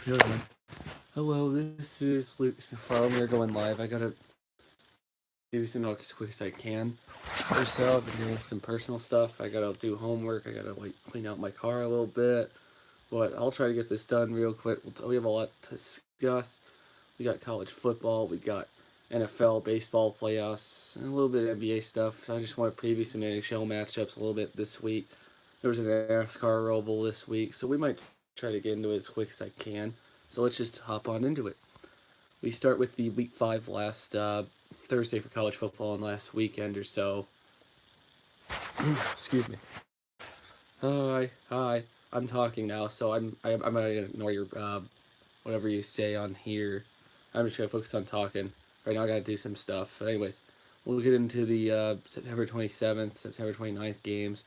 Good one. Hello, this is Luke McFarlane. We're going live. I gotta do some milk as quick as I can. Or so I've been doing some personal stuff. I gotta do homework. I gotta clean out my car a little bit. But I'll try to get this done real quick. We have a lot to discuss. We got college football. We got NFL baseball playoffs and a little bit of NBA stuff. So I just want to preview some NHL matchups a little bit this week. There was an NASCAR Roval this week, so we might try to get into it as quick as I can. So let's just hop on into it. We start with the Week 5 last Thursday for college football and last weekend or so. Excuse me. Hi. I'm talking now, so I'm gonna ignore your whatever you say on here. I'm just gonna focus on talking. Right now, I gotta do some stuff. But anyways, we'll get into the September 27th, September 29th games.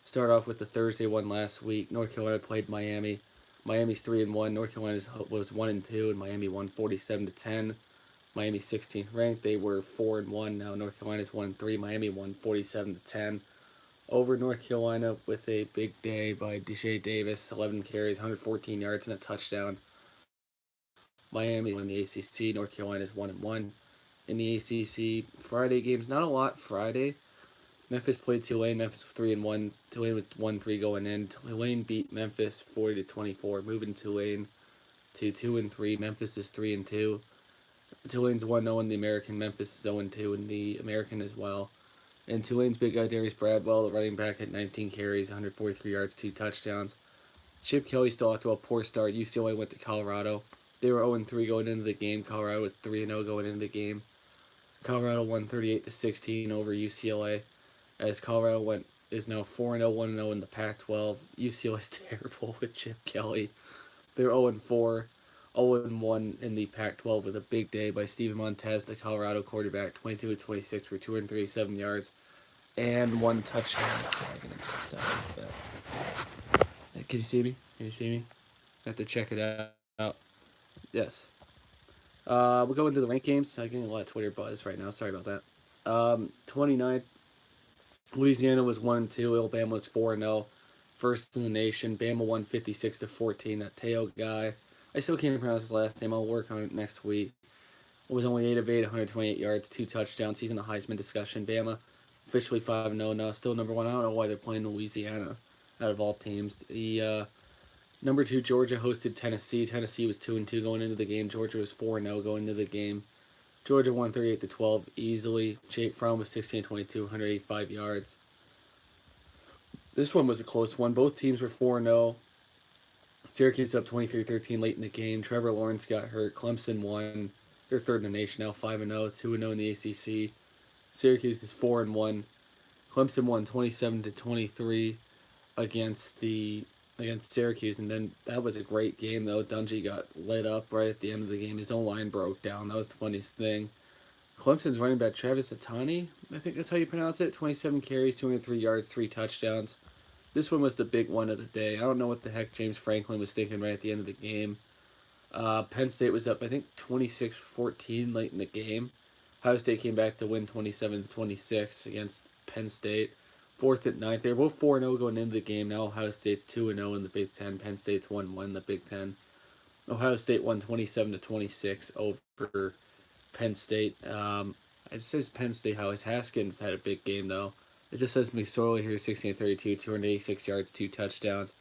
Start off with the Thursday one last week. North Carolina played Miami. Miami's 3-1. North Carolina was 1-2, and Miami won 47-10. Miami's 16th ranked. They were 4-1. Now North Carolina's 1-3. Miami won 47-10 over North Carolina with a big day by Deshae Davis, 11 carries, 114 yards, and a touchdown. Miami won the ACC. North Carolina's 1-1 in the ACC. Friday games, not a lot Friday. Memphis played Tulane. Memphis was 3-1. Tulane was 1-3 going in. Tulane beat Memphis 40-24, moving Tulane to 2-3. Memphis is 3-2. Tulane's 1-0 in the American. Memphis is 0-2 in the American as well. And Tulane's big guy Darius Bradwell, the running back, had 19 carries, 143 yards, 2 touchdowns. Chip Kelly still off to a poor start. UCLA went to Colorado. They were 0-3 going into the game. Colorado was 3-0 going into the game. Colorado won 38-16 over UCLA, as Colorado is now 4-0, 1-0 in the Pac-12. UCLA is terrible with Chip Kelly. They're 0-4, 0-1 in the Pac-12 with a big day by Steven Montez, the Colorado quarterback, 22-26 for 237 yards and 1 touchdown. Sorry, I'm gonna just stop like that. Can you see me? Can you see me? I have to check it out. Yes. We'll go into the rank games. I'm getting a lot of Twitter buzz right now. Sorry about that. 29th, Louisiana was 1-2. Alabama was 4-0. First in the nation. Bama won 56-14. That Teo guy. I still can't pronounce his last name. I'll work on it next week. It was only 8 of 8, 128 yards, 2 touchdowns. He's in the Heisman discussion. Bama officially 5-0 now, still number 1. I don't know why they're playing Louisiana out of all teams. The number 2 Georgia hosted Tennessee. Tennessee was 2-2 going into the game. Georgia was 4-0 going into the game. Georgia won 38-12 easily. Jake Fromm was 16-22, 185 yards. This one was a close one. Both teams were 4-0. Syracuse up 23-13 late in the game. Trevor Lawrence got hurt. Clemson won. They're third in the nation now, 5-0, 2-0 in the ACC. Syracuse is 4-1. Clemson won 27-23 against Syracuse, and then that was a great game though. Dungy got lit up right at the end of the game. His own line broke down. That was the funniest thing. Clemson's running back Travis Etienne, I think that's how you pronounce it. 27 carries, 203 yards, 3 touchdowns. This one was the big one of the day. I don't know what the heck James Franklin was thinking right at the end of the game. Penn State was up, I think, 26-14 late in the game. Ohio State came back to win 27-26 against Penn State. 4th at 9th. They were both 4-0 going into the game. Now Ohio State's 2-0 in the Big Ten. Penn State's 1-1 in the Big Ten. Ohio State won 27-26 over Penn State. It says Penn State House. Haskins had a big game, though. It just says McSorley here, 16-32, 286 yards, 2 touchdowns.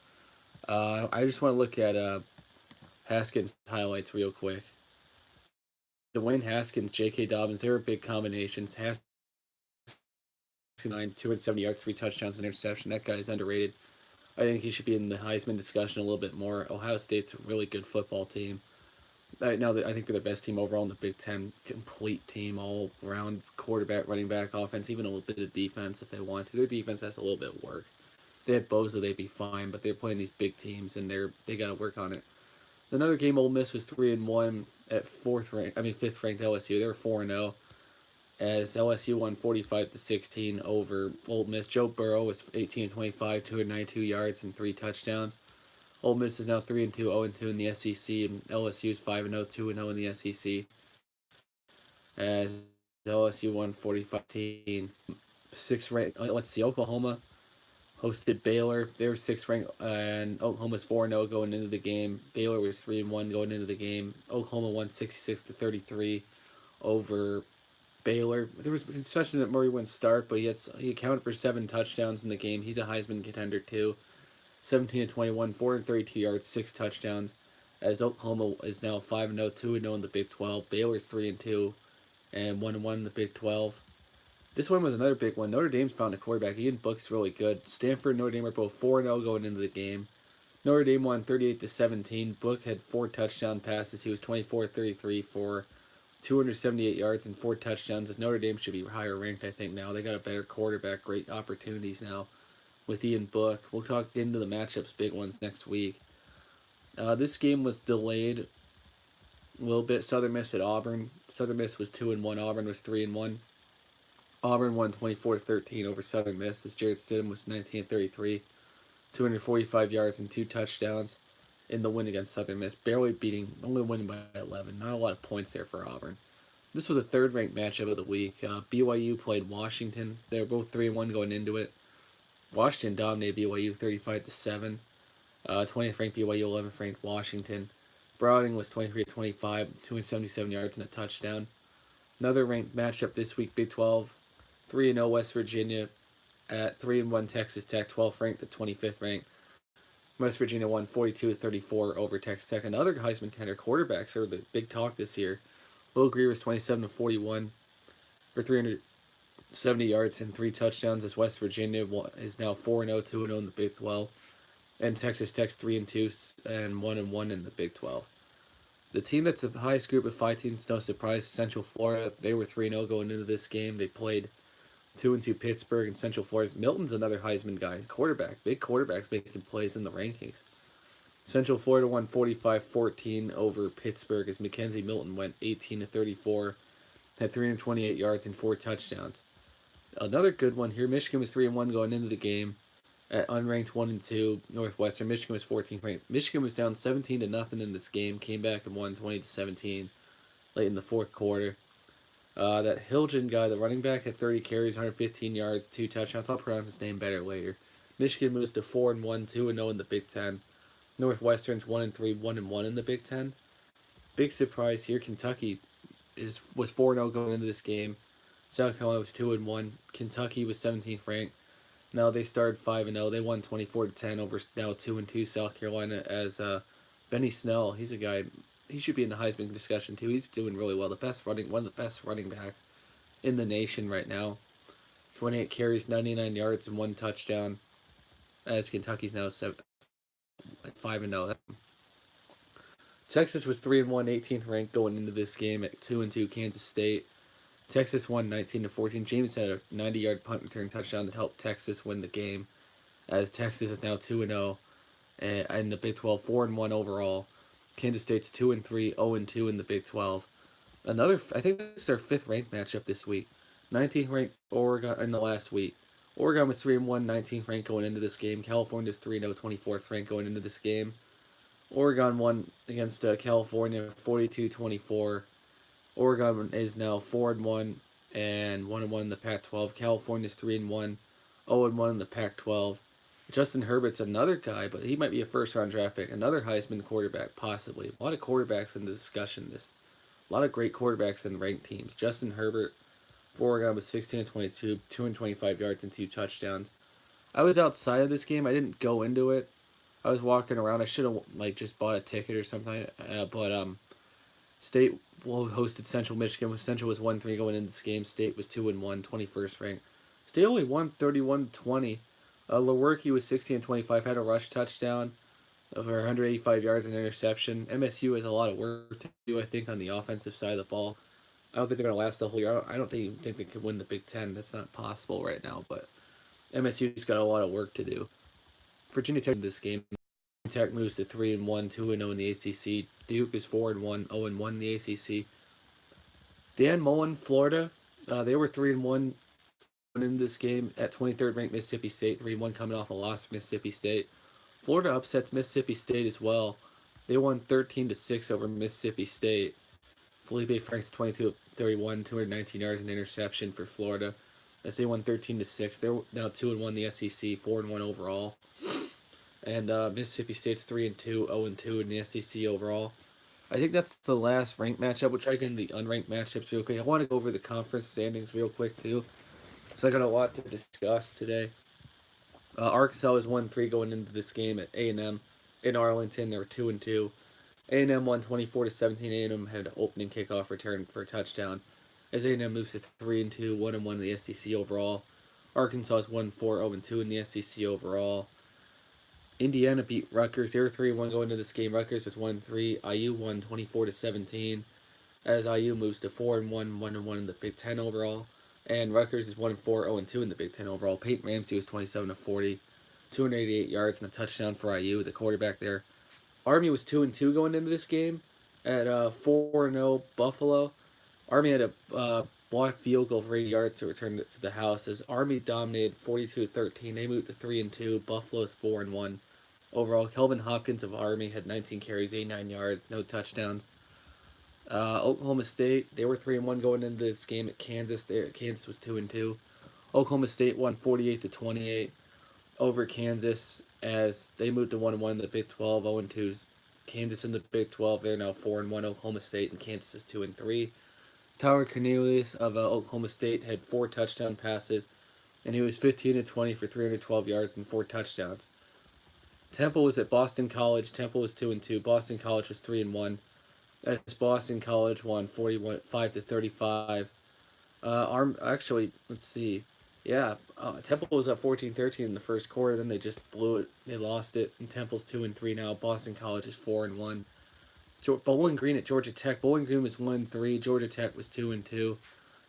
I just want to look at Haskins highlights real quick. Dwayne Haskins, J.K. Dobbins, they were big combinations. Haskins, 270 yards, 3 touchdowns, and interception. That guy's underrated. I think he should be in the Heisman discussion a little bit more. Ohio State's a really good football team. Right now, I think they're the best team overall in the Big Ten. Complete team, all around quarterback, running back, offense, even a little bit of defense if they want to. Their defense has a little bit of work. If they had Bozo, they'd be fine, but they're playing these big teams, and they got to work on it. Another game, Ole Miss was 3-1 at 5th ranked LSU. They were 4-0 as LSU won 45-16 over Ole Miss. Joe Burrow was 18-25, 292 yards and 3 touchdowns. Ole Miss is now 3-2, 0-2 in the SEC, and LSU is 5-0, 2-0 in the SEC. As LSU won 45-16. 6th ranked. Let's see, Oklahoma hosted Baylor. They were 6th ranked, and Oklahoma's 4-0 going into the game. Baylor was 3-1 going into the game. Oklahoma won 66-33 over Baylor. There was concession that Murray wouldn't start, but he accounted for 7 touchdowns in the game. He's a Heisman contender too. 17-21, 432 yards, 6 touchdowns. As Oklahoma is now 5-0, 2-0 in the Big 12. Baylor's 3-2, and 1-1 in the Big 12. This one was another big one. Notre Dame's found a quarterback. Ian Book's really good. Stanford and Notre Dame are both 4-0 going into the game. Notre Dame won 38-17. Book had 4 touchdown passes. He was 24-33 for 278 yards and 4 touchdowns. As Notre Dame should be higher ranked, I think, now. They got a better quarterback. Great opportunities now with Ian Book. We'll talk into the matchups, big ones, next week. This game was delayed a little bit. Southern Miss at Auburn. Southern Miss was 2-1. Auburn was 3-1. Auburn won 24-13 over Southern Miss as Jarrett Stidham was 19-33, 245 yards and 2 touchdowns in the win against Southern Miss, only winning by 11. Not a lot of points there for Auburn. This was the 3rd-ranked matchup of the week. BYU played Washington. They were both 3-1 going into it. Washington dominated BYU 35-7. 20th ranked BYU, 11th ranked Washington. Browning was 23-25, 277 yards and a touchdown. Another ranked matchup this week, Big 12. 3-0 West Virginia at 3-1 Texas Tech, 12th ranked to 25th ranked. West Virginia won 42-34 over Texas Tech. Another Heisman contender. Quarterbacks are the big talk this year. Will Grier was 27-41 for 370 yards and 3 touchdowns as West Virginia is now 4-0, 2-0 in the Big 12. And Texas Tech's 3-2 and 1-1 in the Big 12. The team that's the highest group of 5 teams, no surprise, Central Florida. They were 3-0 going into this game. They played 2-2 Pittsburgh and Central Florida. Milton's another Heisman guy. Quarterback. Big quarterbacks making plays in the rankings. Central Florida won 45-14 over Pittsburgh as Mackenzie Milton went 18-34, had 328 yards and 4 touchdowns. Another good one here. Michigan was 3-1 going into the game at unranked 1-2 Northwestern. Michigan was 14th ranked. Michigan was down 17-0 in this game. Came back and won 20-17 late in the 4th quarter. That Hilgen guy, the running back, had 30 carries, 115 yards, 2 touchdowns. I'll pronounce his name better later. Michigan moves to 4-1, 2-0 in the Big 10. Northwestern's 1-3, 1-1 in the Big 10. Big surprise here. Kentucky was 4-0 going into this game. South Carolina was 2-1. Kentucky was 17th ranked. Now they started 5-0. They won 24-10 over now 2-2 South Carolina as Benny Snell. He's a guy. He should be in the Heisman discussion too. He's doing really well. One of the best running backs in the nation right now. 28 carries, 99 yards, and 1 touchdown. As Kentucky's now 5-0. Texas was 3-1, 18th ranked going into this game at 2-2 Kansas State. Texas won 19-14. James had a 90-yard punt return touchdown that helped Texas win the game. As Texas is now 2-0 in the Big 12, 4-1 overall. Kansas State's 2-3, 0-2 in the Big 12. I think this is our 5th ranked matchup this week. 19th ranked Oregon in the last week. Oregon was 3-1, 19th ranked going into this game. California was 3-0, 24th ranked going into this game. Oregon won against California 42-24. Oregon is now 4-1 and 1-1 in the Pac-12. California's 3-1, 0-1 in the Pac-12. Justin Herbert's another guy, but he might be a first-round draft pick. Another Heisman quarterback, possibly. A lot of quarterbacks in the discussion. A lot of great quarterbacks in ranked teams. Justin Herbert for Oregon was 16-22, 225 yards and 2 touchdowns. I was outside of this game. I didn't go into it. I was walking around. I should have just bought a ticket or something. But State hosted Central Michigan. Central was 1-3 going into this game. State was 2-1, 21st ranked. State only won 31-20. Lewerke was 16-25, had a rush touchdown over 185 yards and interception. MSU has a lot of work to do, I think, on the offensive side of the ball. I don't think they're going to last the whole year. I don't think they could win the Big Ten. That's not possible right now, but MSU's got a lot of work to do. Virginia Tech in this game. Tech moves to 3-1, 2-0 in the ACC. Duke is 4-1, 0-1 in the ACC. Dan Mullen, Florida, they were 3-1 in this game at 23rd ranked Mississippi State, 3-1 coming off a loss for Mississippi State. Florida upsets Mississippi State as well. They won 13-6 over Mississippi State. Felipe Franks 22-31, 219 yards and interception for Florida. as they won 13-6. They're now 2-1 in the SEC, 4-1 overall. And Mississippi State's 3-2, 0-2 in the SEC overall. I think that's the last ranked matchup. We'll try getting the unranked matchups real quick. I want to go over the conference standings real quick too, because I got a lot to discuss today. Arkansas was 1-3 going into this game at A&M in Arlington. They were 2-2. A&M won 24-17. A&M had an opening kickoff return for a touchdown, as A&M moves to 3-2, 1-1 in the SEC overall. Arkansas is 1-4, 0-2 in the SEC overall. Indiana beat Rutgers. They were 3-1 going into this game. Rutgers was 1-3. IU won 24-17, as IU moves to 4-1, 1-1 in the Big Ten overall. And Rutgers is 1-4, 0-2 in the Big Ten overall. Peyton Ramsey was 27-40, 288 yards and a touchdown for IU, the quarterback there. Army was 2-2 going into this game at 4-0 Buffalo. Army had a blocked field goal for 80 yards to return it to the house, as Army dominated 42-13. They moved to 3-2. Buffalo's 4-1 overall. Kelvin Hopkins of Army had 19 carries, 89 yards, no touchdowns. Oklahoma State, they were 3-1 going into this game at Kansas. Kansas was 2-2. Oklahoma State won 48-28 over Kansas, as they moved to 1-1 in the Big 12. 0-2's Kansas in the Big 12. They're now 4-1. Oklahoma State and Kansas is 2-3. Tyler Cornelius of Oklahoma State had 4 touchdown passes, and he was 15-20 for 312 yards and 4 touchdowns. Temple was at Boston College. Temple was 2-2. Boston College was 3-1. As Boston College won 45-35. Actually, let's see. Yeah, Temple was up 14-13 in the first quarter. Then they just blew it. They lost it. And Temple's 2-3 now. Boston College is 4-1. Bowling Green at Georgia Tech. Bowling Green was 1-3. Georgia Tech was 2-2.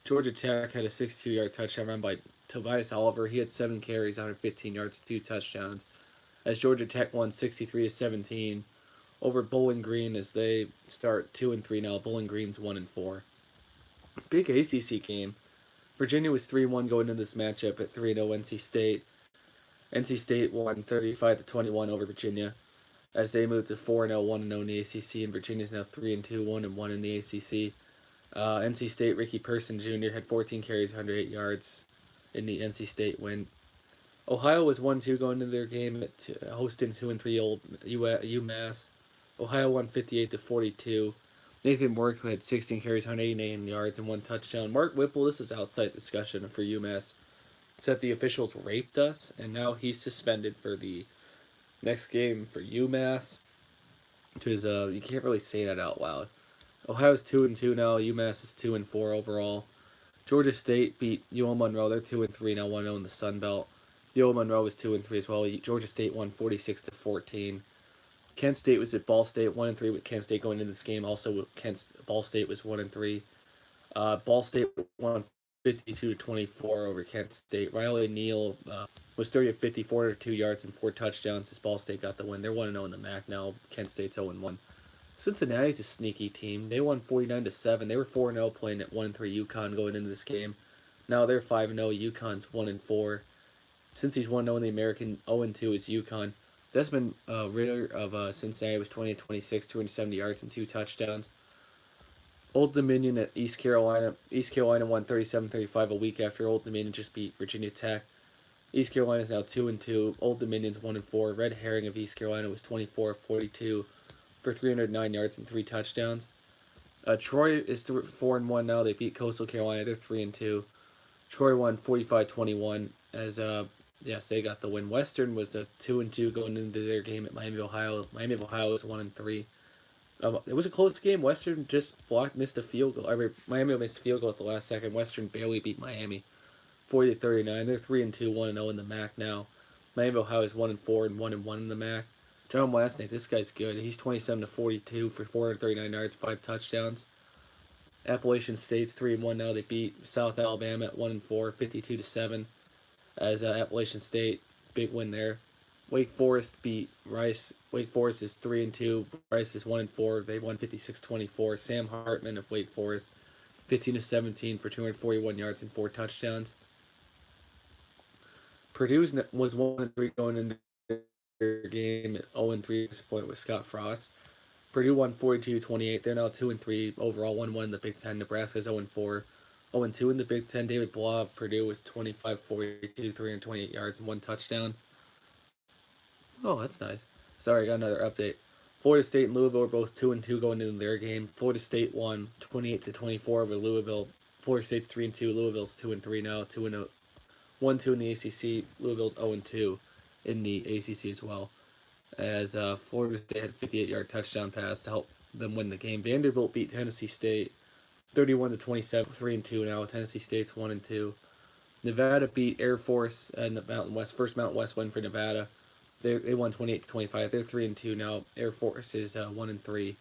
Georgia Tech had a 62-yard touchdown run by Tobias Oliver. He had 7 carries, 115 yards, 2 touchdowns. As Georgia Tech won 63-17 over Bowling Green, as they start 2-3 now. Bowling Green's 1-4. Big ACC game. Virginia was 3-1 going into this matchup at 3-0 NC State. NC State won 35-21 over Virginia, as they moved to 4-0, 1-0 in the ACC, and Virginia's now 3-2, 1-1 in the ACC. NC State, Ricky Person Jr. had 14 carries, 108 yards in the NC State win. Ohio was 1-2 going into their game at hosting 2-3 old UMass. Ohio won 58-42. Nathan Work, who had 16 carries, 189 yards, and 1 touchdown. Mark Whipple, this is outside discussion for UMass, said the officials raped us, and now he's suspended for the next game for UMass. Which is, you can't really say that out loud. Ohio's 2-2 now. UMass is 2-4 overall. Georgia State beat UL Monroe. They're 2-3 now, 1-0 in the Sun Belt. UL Monroe was 2-3 as well. Georgia State won 46-14. Kent State was at Ball State, 1-3 with Kent State going into this game. Also, Ball State was 1-3. Ball State won 52-24 over Kent State. Riley Neal was 30-50, 402 yards and 4 touchdowns as Ball State got the win. They're 1-0 in the MAC now. Kent State's 0-1. Cincinnati's a sneaky team. They won 49-7. They were 4-0 playing at 1-3 UConn going into this game. Now they're 5-0. UConn's 1-4. Since he's 1-0 in the American, 0-2 is UConn. Desmond Ritter of Cincinnati was 20-26, 270 yards and 2 touchdowns. Old Dominion at East Carolina. East Carolina won 37-35 a week after Old Dominion just beat Virginia Tech. East Carolina is now 2-2. Old Dominion's 1-4. Red Herring of East Carolina was 24-42 for 309 yards and 3 touchdowns. Troy is 4-1 now. They beat Coastal Carolina. They're 3-2. Troy won 45-21 as yes, they got the win. Western was a 2-2 going into their game at Miami of Ohio. Miami of Ohio was 1-3. It was a close game. Western just missed a field goal. Miami missed a field goal at the last second. Western barely beat Miami, 40-39. They're 3-2, 1-0 in the MAC now. Miami of Ohio is 1-4 and 1-1 in the MAC. John Westnick, this guy's good. He's 27-42 for 439 yards, 5 touchdowns. Appalachian State's 3-1 now. They beat South Alabama at 1-4, 52-7. As Appalachian State, big win there. Wake Forest beat Rice. Wake Forest is 3-2. Rice is 1-4. They won 56-24. Sam Hartman of Wake Forest, 15-17 for 241 yards and 4 touchdowns. Purdue was 1-3 going into their game at 0-3 at this point with Scott Frost. Purdue won 42-28. They're now 2-3 overall, 1-1 in the Big Ten. Nebraska's 0-4. 0-2 in the Big Ten. David Blah of Purdue was 25-42, 328 yards and 1 touchdown. Oh, that's nice. Sorry, I got another update. Florida State and Louisville are both 2-2 going into their game. Florida State won 28-24 over Louisville. Florida State's 3-2. Louisville's 2-3 now. 2-0, 1-2 in the ACC. Louisville's 0-2 in the ACC as well. As Florida State had a 58-yard touchdown pass to help them win the game. Vanderbilt beat Tennessee State 31-27, 3-2 now. Tennessee State's 1-2. Nevada beat Air Force in the Mountain West. First Mountain West win for Nevada. They won 28-25. They're 3-2 now. Air Force is 1-3.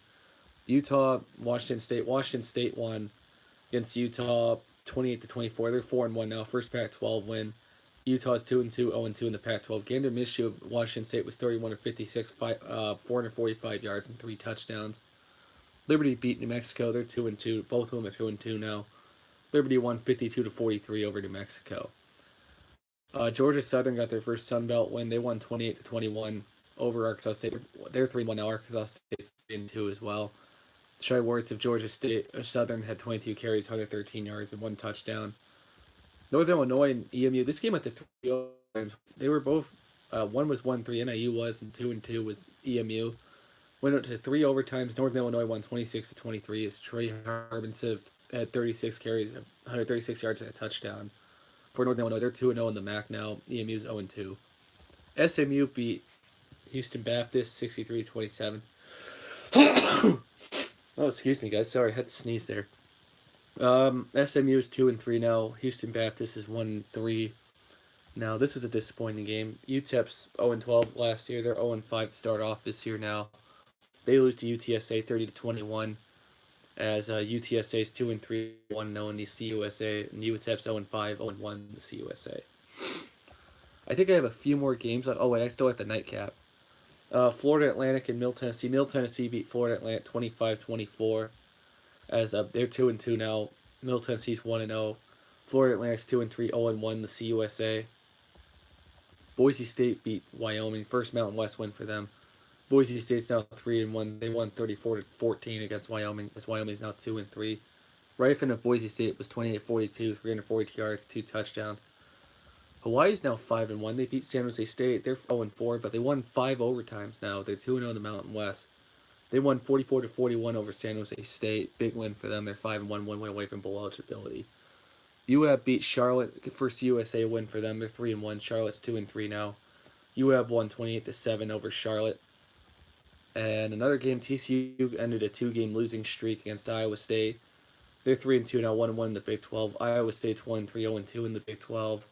Utah, Washington State. Washington State won against Utah 28-24. They're 4-1 now. First Pac-12 win. Utah's 2-2, 0-2 in the Pac-12. Gander Minshew of Washington State was 31-56, 445 yards and 3 touchdowns. Liberty beat New Mexico. They're 2-2. Both of them are 2-2 now. Liberty won 52-43 over New Mexico. Georgia Southern got their first Sun Belt win. They won 28-21 over Arkansas State. They're 3-1 now. Arkansas State's 3-2 as well. Shai Werts of Georgia State Southern had 22 carries, 113 yards, and 1 touchdown. Northern Illinois and EMU. This game went to 3. They were both. One was 1-3. NIU was, and 2-2 was EMU. Went out to 3 overtimes. Northern Illinois won 26-23 as Trey Harbinson had 36 carries, 136 yards, and a touchdown. For Northern Illinois, they're 2-0 in the MAC now. EMU's 0-2. SMU beat Houston Baptist 63-27. Oh, excuse me, guys. Sorry, I had to sneeze there. SMU is 2-3 now. Houston Baptist is 1-3. Now, this was a disappointing game. UTEP's 0-12 last year. They're 0-5 to start off this year now. They lose to UTSA 30-21. As UTSA is 2-3, 1-0 in the CUSA, and UTEP's 0-5, 0-1 in the CUSA. I think I have a few more games. Oh, wait, I still have the nightcap. Florida Atlantic and Middle Tennessee. Middle Tennessee beat Florida Atlantic 25-24. As they're 2-2 now. Middle Tennessee's 1-0. Florida Atlantic's 2-3, 0-1 in the CUSA. Boise State beat Wyoming. First Mountain West win for them. Boise State's now 3-1. They won 34-14 against Wyoming, as Wyoming's now 2-3. Ryfin of Boise State was 28-42, 342 yards, 2 touchdowns. Hawaii's now 5-1. They beat San Jose State. They're 0-4, but they won 5 overtimes now. They're 2-0 in the Mountain West. They won 44-41 over San Jose State. Big win for them. They're 5-1, 1 win away from bowl eligibility. UAB beat Charlotte. First USA win for them. They're 3-1. Charlotte's 2-3 now. UAB won 28-7 over Charlotte. And another game, TCU ended a 2-game losing streak against Iowa State. They're 3-2 now, 1-1 in the Big 12. Iowa State's 1-3, 0-2 in the Big 12.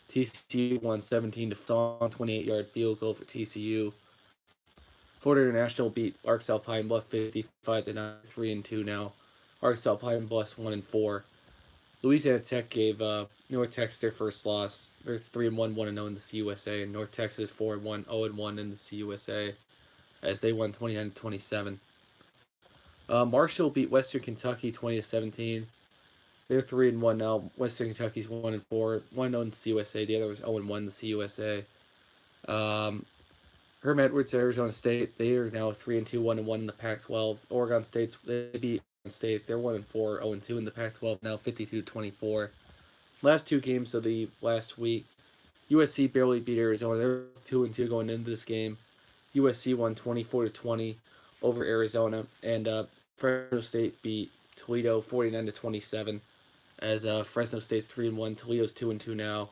TCU won 17 to 28-yard field goal for TCU. Florida International beat Arkansas Pine Bluff 55-9, 3-2 now. Arkansas Pine Bluff 1-4. Louisiana Tech gave North Texas their first loss. They're 3-1, 1-0 in the CUSA, and North Texas 4-1, 0-1 in the CUSA. As they won 29-27. Marshall beat Western Kentucky 20-17. They're 3-1 now. Western Kentucky's 1-4, 1-0 in the CUSA. The other was 0-1 in the CUSA. Herm Edwards, Arizona State. They are now 3-2, 1-1 in the Pac-12. Oregon State's they beat Oregon State. They're 1-4, 0-2 in the Pac-12 now, 52-24. Last 2 games of the last week. USC barely beat Arizona. They're 2-2 going into this game. USC won 24-20 over Arizona, and Fresno State beat Toledo 49-27. As Fresno State's 3-1, Toledo's 2-2 now.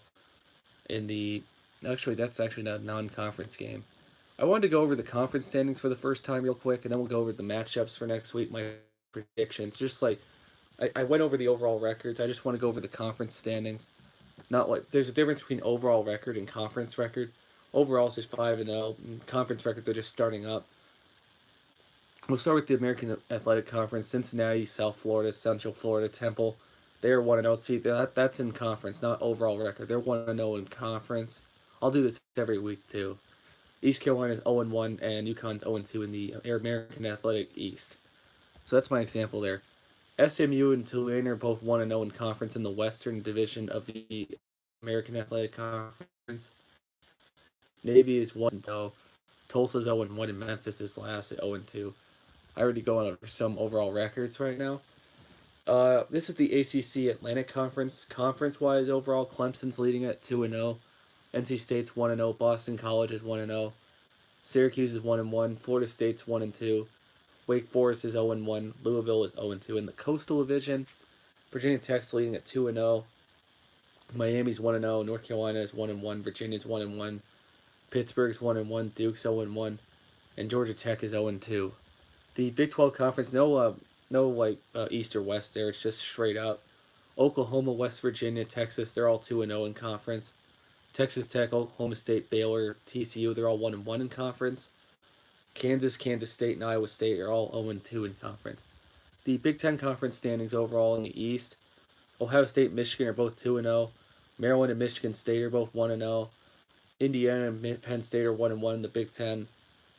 That's actually not a non-conference game. I wanted to go over the conference standings for the first time real quick, and then we'll go over the matchups for next week. My predictions, just like I went over the overall records. I just want to go over the conference standings. Not like there's a difference between overall record and conference record. Overall, it's just 5-0. Conference record, they're just starting up. We'll start with the American Athletic Conference. Cincinnati, South Florida, Central Florida, Temple. They are 1-0. See, that's in conference, not overall record. They're 1-0 in conference. I'll do this every week, too. East Carolina is 0-1, and UConn's 0-2 in the American Athletic East. So that's my example there. SMU and Tulane are both 1-0 in conference in the Western Division of the American Athletic Conference. Navy is 1-0. Tulsa's 0-1, and Memphis is last at 0-2. I already go on over some overall records right now. This is the ACC Atlantic Conference. Conference-wise, overall, Clemson's leading at 2-0. NC State's 1-0. Boston College is 1-0. Syracuse is 1-1. Florida State's 1-2. Wake Forest is 0-1. Louisville is 0-2. In the Coastal Division, Virginia Tech's leading at 2-0. Miami's 1-0. North Carolina is 1-1. Virginia's 1-1. Pittsburgh's 1-1. Duke's 0-1. And Georgia Tech is 0-2. The Big 12 Conference, no East or West there. It's just straight up. Oklahoma, West Virginia, Texas, they're all 2-0 in conference. Texas Tech, Oklahoma State, Baylor, TCU, they're all 1-1 in conference. Kansas, Kansas State, and Iowa State are all 0-2 in conference. The Big 10 Conference standings overall in the East, Ohio State and Michigan are both 2-0. Maryland and Michigan State are both 1-0. Indiana and Penn State are 1-1 in the Big 10.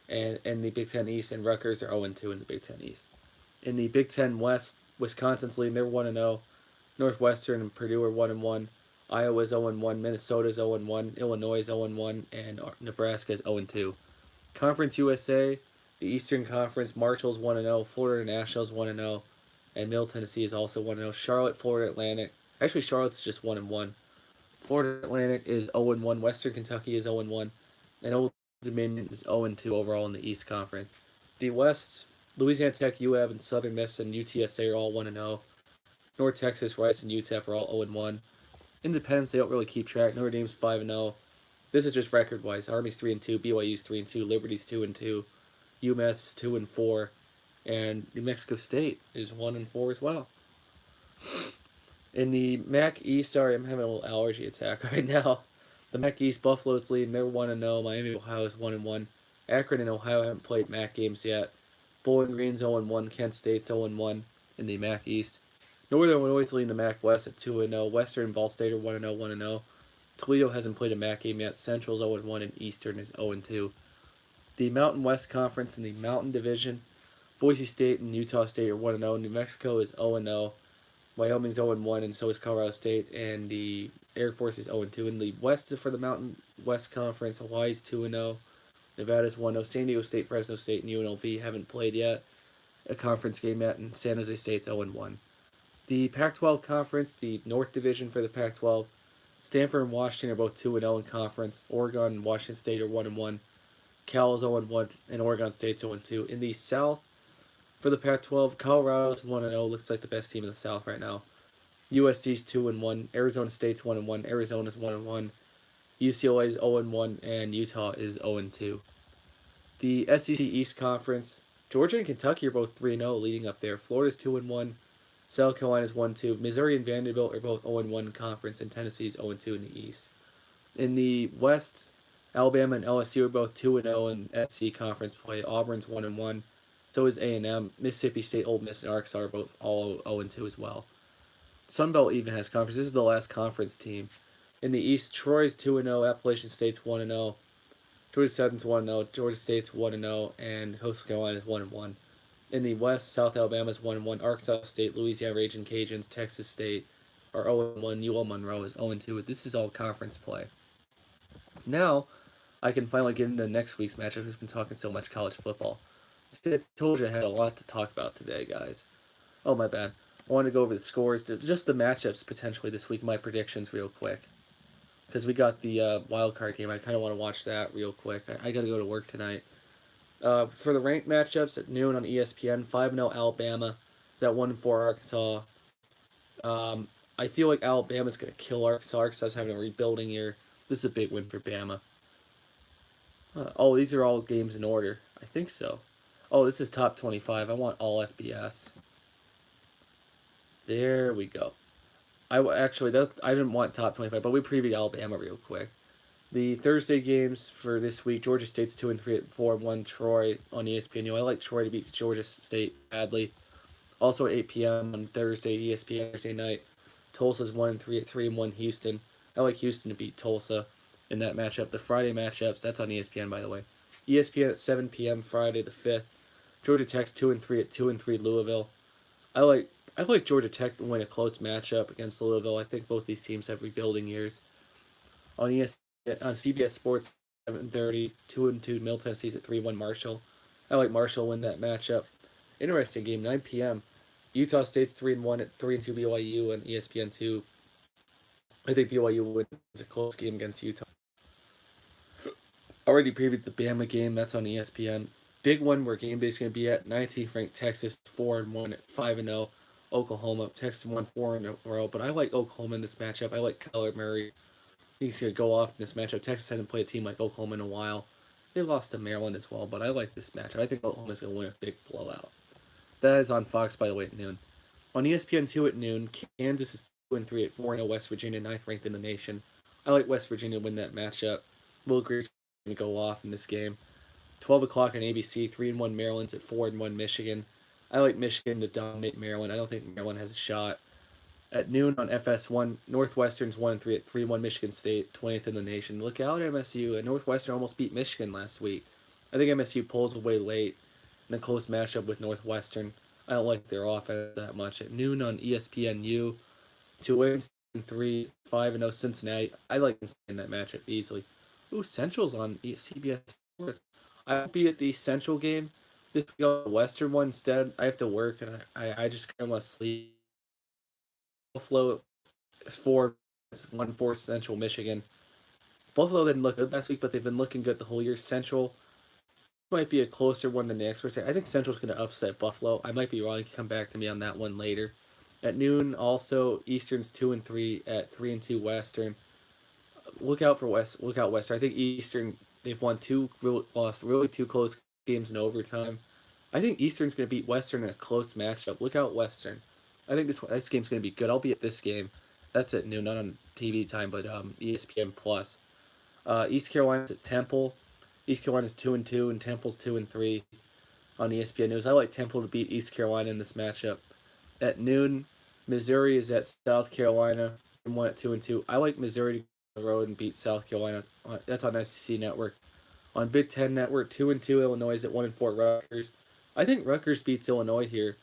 And in the Big 10 East, and Rutgers are 0-2 in the Big 10 East. In the Big 10 West, Wisconsin's leading, they're 1-0. Northwestern and Purdue are 1-1. Iowa's 0-1. Minnesota's 0-1. Illinois is 0-1. And Nebraska's 0-2. Conference USA, the Eastern Conference, Marshall's 1-0. Florida National's 1-0. And Middle Tennessee is also 1-0. Charlotte, Florida Atlantic. Actually, Charlotte's just 1-1. Florida Atlantic is 0-1. Western Kentucky is 0-1. And Old Dominion is 0-2 overall in the East Conference. The West, Louisiana Tech, UAB, and Southern Miss and UTSA are all 1-0. North Texas, Rice, and UTEP are all 0-1. Independents, they don't really keep track. Notre Dame's 5-0. This is just record-wise. Army's 3-2, BYU's 3-2, Liberty's 2-2, UMass is 2-4, and New Mexico State is 1-4 as well. In the MAC East, sorry, I'm having a little allergy attack right now. The MAC East, Buffalo's leading. They're 1-0. Miami, Ohio is 1-1. Akron and Ohio haven't played MAC games yet. Bowling Green's 0-1. Kent State's 0-1 in the MAC East. Northern Illinois is leading the MAC West at 2-0. Western and Ball State are 1-0, 1-0. Toledo hasn't played a MAC game yet. Central's 0-1 and Eastern is 0-2. The Mountain West Conference in the Mountain Division, Boise State and Utah State are 1-0. New Mexico is 0-0. Wyoming's 0-1, and so is Colorado State, and the Air Force is 0-2. In the West for the Mountain West Conference, Hawaii's 2-0, Nevada's 1-0, San Diego State, Fresno State, and UNLV haven't played yet a conference game yet, and San Jose State's 0-1. The Pac-12 Conference, the North Division for the Pac-12, Stanford and Washington are both 2-0 in conference. Oregon and Washington State are 1-1. Cal is 0-1, and Oregon State's 0-2. In the South, for the Pac-12, Colorado's 1-0, looks like the best team in the South right now. USC's 2-1, Arizona State's 1-1, Arizona's 1-1, UCLA's 0-1, and Utah is 0-2. The SEC East Conference, Georgia and Kentucky are both 3-0 leading up there. Florida's 2-1, South Carolina's 1-2, Missouri and Vanderbilt are both 0-1 in conference, and Tennessee's 0-2 in the East. In the West, Alabama and LSU are both 2-0 in SEC conference play. Auburn's 1-1. So is A&M. Mississippi State, Ole Miss, and Arkansas are both all 0-2 as well. Sunbelt even has conference. This is the last conference team. In the East, Troy's 2-0, Appalachian State's 1-0, Georgia Southern's 1-0, Georgia State's 1-0, and Coastal Carolina's 1-1. In the West, South Alabama's 1-1, Arkansas State, Louisiana Raging Cajuns, Texas State are 0-1, UL Monroe is 0-2. This is all conference play. Now, I can finally get into next week's matchup. We've been talking so much college football. I told you I had a lot to talk about today, guys. Oh, my bad. I want to go over the scores, just the matchups potentially this week, my predictions real quick. Because we got the wild card game. I kind of want to watch that real quick. I got to go to work tonight. For the ranked matchups at noon on ESPN, 5-0 Alabama. Is at 1-4 Arkansas. I feel like Alabama's going to kill Arkansas. Arkansas's having a rebuilding year. This is a big win for Bama. These are all games in order. I think so. Oh, this is top 25. I want all FBS. There we go. I didn't want top 25, but we previewed Alabama real quick. The Thursday games for this week, Georgia State's 2-3 at 4-1 Troy on ESPN. I like Troy to beat Georgia State badly. Also at 8 p.m. on Thursday, ESPN Thursday night, Tulsa's 1-3 at 3-1 Houston. I like Houston to beat Tulsa in that matchup. The Friday matchups, that's on ESPN, by the way. ESPN at 7 p.m. Friday the 5th. Georgia Tech's 2-3 at 2-3 Louisville. I like Georgia Tech to win a close matchup against Louisville. I think both these teams have rebuilding years. On CBS Sports, 7:30, 2-2 Middle Tennessee's at 3-1 Marshall. I like Marshall to win that matchup. Interesting game, 9 p.m. Utah State's 3-1 at 3-2 BYU and ESPN2. I think BYU wins a close game against Utah. Already previewed the Bama game. That's on ESPN. Big one where game day is going to be at 19th ranked Texas 4-1 at 5-0. Oklahoma. Texas won 4 in a row, but I like Oklahoma in this matchup. I like Kyler Murray. He's going to go off in this matchup. Texas hasn't played a team like Oklahoma in a while. They lost to Maryland as well, but I like this matchup. I think Oklahoma's going to win a big blowout. That is on Fox, by the way, at noon. On ESPN2 at noon, Kansas is 2-3 at 4-0 West Virginia, 9th ranked in the nation. I like West Virginia to win that matchup. Will Grier's going to go off in this game. 12 o'clock on ABC, 3-1 Maryland's at 4-1 Michigan. I like Michigan to dominate Maryland. I don't think Maryland has a shot. At noon on FS1, Northwestern's 1-3 at 3-1 Michigan State, 20th in the nation. Look out, MSU. Northwestern almost beat Michigan last week. I think MSU pulls away late in a close matchup with Northwestern. I don't like their offense that much. At noon on ESPNU, 2-3, 5-0 Cincinnati. I like Cincinnati in that matchup easily. Ooh, Central's on CBS. I'll be at the Central game. This week on the Western one instead. I have to work and I just kind of want to sleep. Buffalo 1-4 Central Michigan. Buffalo didn't look good last week, but they've been looking good the whole year. Central might be a closer one than the experts say. I think Central's going to upset Buffalo. I might be wrong. You can come back to me on that one later. At noon, also Eastern's 2-3 at 3-2 Western. Look out for West. Look out Western. I think Eastern, they've won lost really two close games in overtime. I think Eastern's going to beat Western in a close matchup. Look out Western. I think this game's going to be good. I'll be at this game. That's at noon, not on TV time, but ESPN Plus. East Carolina's at Temple. East Carolina's 2-2, and Temple's 2-3 on ESPN News. I like Temple to beat East Carolina in this matchup. At noon, Missouri is at South Carolina, and 1 at 2-2. I like Missouri to go on the road and beat South Carolina. That's on SEC Network. On Big Ten Network, 2-2 Illinois is at 1-4 Rutgers. I think Rutgers beats Illinois here.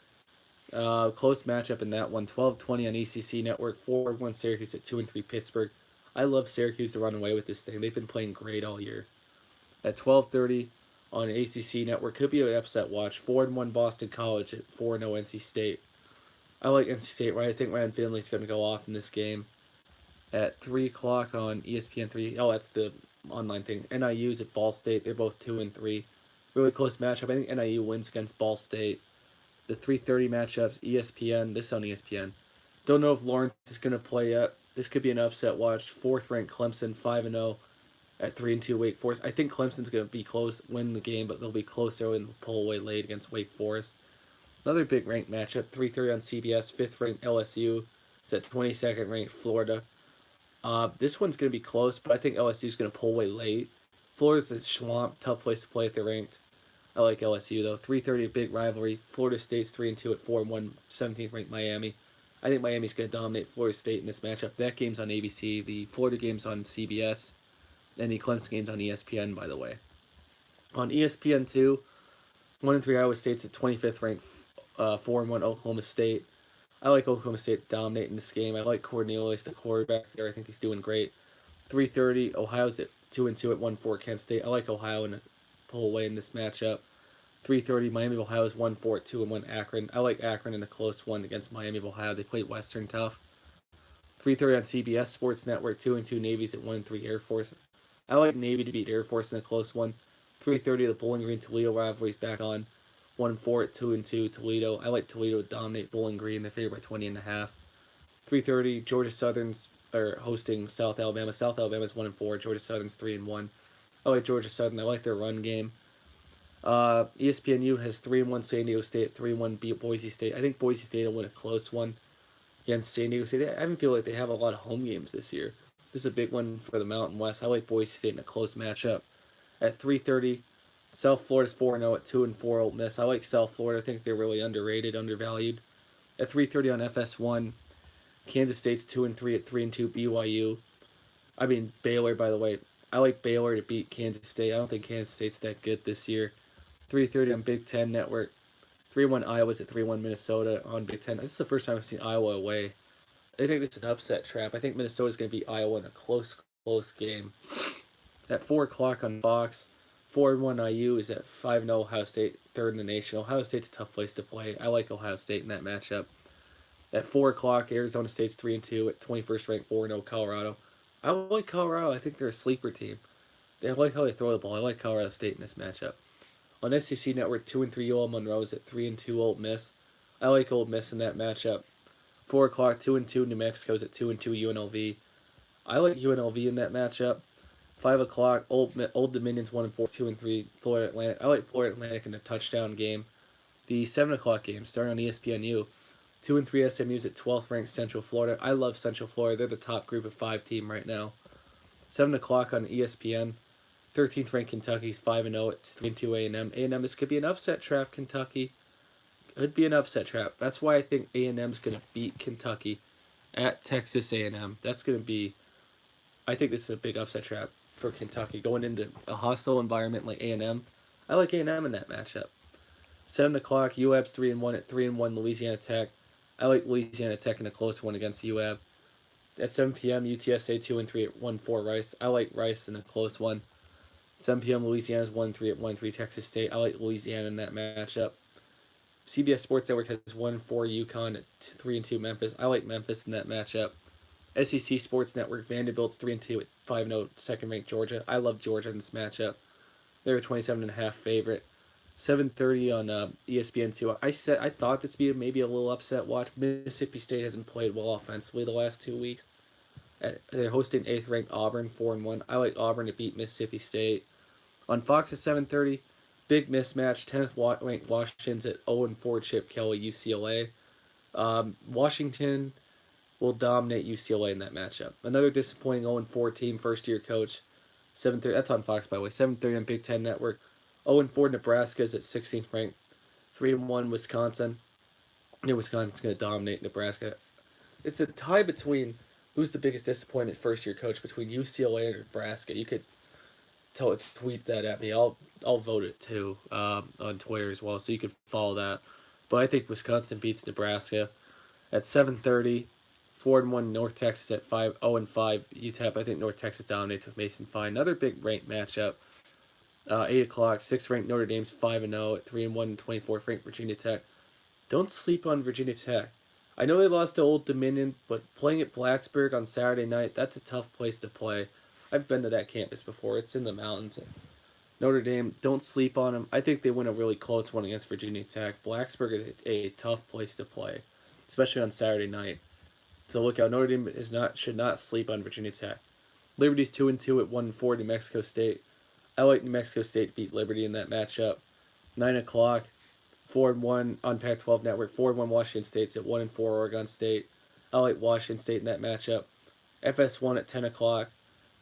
Close matchup in that one. 12-20 on ECC Network. 4-1 Syracuse at 2-3 Pittsburgh. I love Syracuse to run away with this thing. They've been playing great all year. At 12:30 on ACC Network, could be an upset watch. 4-1 Boston College at 4-0 NC State. I like NC State, right? I think Ryan Finley's going to go off in this game. At 3 o'clock on ESPN3. Oh, that's the online thing. NIU's at Ball State. They're both 2-3. Really close matchup. I think NIU wins against Ball State. The 3:30 matchups, ESPN. This is on ESPN. Don't know if Lawrence is going to play yet. This could be an upset watch. 4th ranked Clemson, 5-0 at 3-2 Wake Forest. I think Clemson's going to be close, win the game, but they'll be closer and pull away late against Wake Forest. Another big ranked matchup, 3:30 on CBS. 5th ranked LSU. It's at 22nd ranked Florida. This one's going to be close, but I think LSU is going to pull away late. Florida's the swamp, tough place to play if they're ranked. I like LSU though. 3:30 big rivalry. Florida State's 3-2 at 4-1 17th ranked Miami. I think Miami's going to dominate Florida State in this matchup. That game's on ABC. The Florida game's on CBS. And the Clemson game's on ESPN, by the way. On ESPN2, 1-3 Iowa State's at 25th ranked 4-1 Oklahoma State. I like Oklahoma State dominating this game. I like Cornelius, the quarterback there. I think he's doing great. 3:30 Ohio's at 2-2 at 1-4 Kent State. I like Ohio in a pull away in this matchup. 3:30 Miami of Ohio is 1-4 at 2-1 Akron. I like Akron in a close one against Miami of Ohio. They played Western tough. 3:30 on CBS Sports Network. 2-2 Navy's at 1-3 Air Force. I like Navy to beat Air Force in a close one. 3:30 the Bowling Green Toledo rivalry's back on. 1-4 at 2-2 Toledo. I like Toledo to dominate Bowling Green. They're favored by 20.5. 3:30 Georgia Southern's hosting South Alabama. South Alabama's 1-4. Georgia Southern's 3-1. I like Georgia Southern. I like their run game. ESPNU has 3-1 San Diego State, 3-1 beat Boise State. I think Boise State will win a close one against San Diego State. I even feel like they have a lot of home games this year. This is a big one for the Mountain West. I like Boise State in a close matchup. At 3:30, South Florida's 4-0 at 2-4 Ole Miss. I like South Florida. I think they're really underrated, undervalued. At 3:30 on FS1, Kansas State's 2-3 at 3-2 BYU. I mean Baylor, by the way. I like Baylor to beat Kansas State. I don't think Kansas State's that good this year. 3:30 on Big Ten Network. 3-1 Iowa's at 3-1 Minnesota on Big Ten. This is the first time I've seen Iowa away. I think it's an upset trap. I think Minnesota's going to beat Iowa in a close game. At 4 o'clock on Fox, 4-1 IU is at 5-0 Ohio State, third in the nation. Ohio State's a tough place to play. I like Ohio State in that matchup. At 4 o'clock, Arizona State's 3-2 at 21st ranked 4-0 Colorado. I like Colorado. I think they're a sleeper team. I like how they throw the ball. I like Colorado State in this matchup. On SEC Network, 2-3 UL Monroe's at 3-2 Ole Miss. I like Ole Miss in that matchup. 4 o'clock, 2-2 New Mexico's at 2-2 UNLV. I like UNLV in that matchup. 5 o'clock, Old Dominion's 1-4, 2-3 Florida Atlantic. I like Florida Atlantic in a touchdown game. The 7 o'clock game starting on ESPNU. 2-3 SMU's at 12th ranked Central Florida. I love Central Florida. They're the top group of 5 team right now. 7 o'clock on ESPN. 13th ranked Kentucky's 5-0 at 3-2 A&M. A&M, this could be an upset trap, Kentucky. Could be an upset trap. That's why I think A&M's going to beat Kentucky at Texas A&M. That's going to be, I think this is a big upset trap for Kentucky going into a hostile environment like A&M. I like A&M in that matchup. 7 o'clock, UAB's 3-1 at 3-1 Louisiana Tech. I like Louisiana Tech in a close one against UAB. At 7 p.m., UTSA 2-3 at 1-4 Rice. I like Rice in a close one. 7 p.m., Louisiana's 1-3 at 1-3 Texas State. I like Louisiana in that matchup. CBS Sports Network has 1-4 UConn at 3-2 Memphis. I like Memphis in that matchup. SEC Sports Network, Vanderbilt's 3-2 at 5-0 second-ranked Georgia. I love Georgia in this matchup. They're a 27.5 favorite. 7:30 on ESPN2. I thought this would be maybe a little upset watch. Mississippi State hasn't played well offensively the last 2 weeks. They're hosting 8th ranked Auburn, 4-1. I like Auburn to beat Mississippi State. On Fox at 7:30, big mismatch. 10th ranked Washington's at 0-4 Chip Kelly, UCLA. Washington will dominate UCLA in that matchup. Another disappointing 0-4 team, first-year coach. 7:30. That's on Fox, by the way. 7:30 on Big Ten Network. 0-4 Nebraska is at 16th ranked. 3-1 Wisconsin. Wisconsin's going to dominate Nebraska. It's a tie between who's the biggest disappointment first-year coach between UCLA and Nebraska. You could tweet that at me. I'll vote it too on Twitter as well, so you could follow that. But I think Wisconsin beats Nebraska at 7:30. 4-1 North Texas at 0-5 UTEP. I think North Texas dominates with Mason Fine. Another big ranked matchup. 8 o'clock, 6th ranked Notre Dame's 5-0 at 3-1 24th ranked Virginia Tech. Don't sleep on Virginia Tech. I know they lost to Old Dominion, but playing at Blacksburg on Saturday night, that's a tough place to play. I've been to that campus before. It's in the mountains. Notre Dame, don't sleep on them. I think they win a really close one against Virginia Tech. Blacksburg is a tough place to play, especially on Saturday night. So look out. Notre Dame should not sleep on Virginia Tech. Liberty's 2-2 at 1-4 New Mexico State. I like New Mexico State to beat Liberty in that matchup. 9 o'clock, 4-1 on Pac-12 Network. 4-1 Washington State's at 1-4 Oregon State. I like Washington State in that matchup. FS1 at 10 o'clock.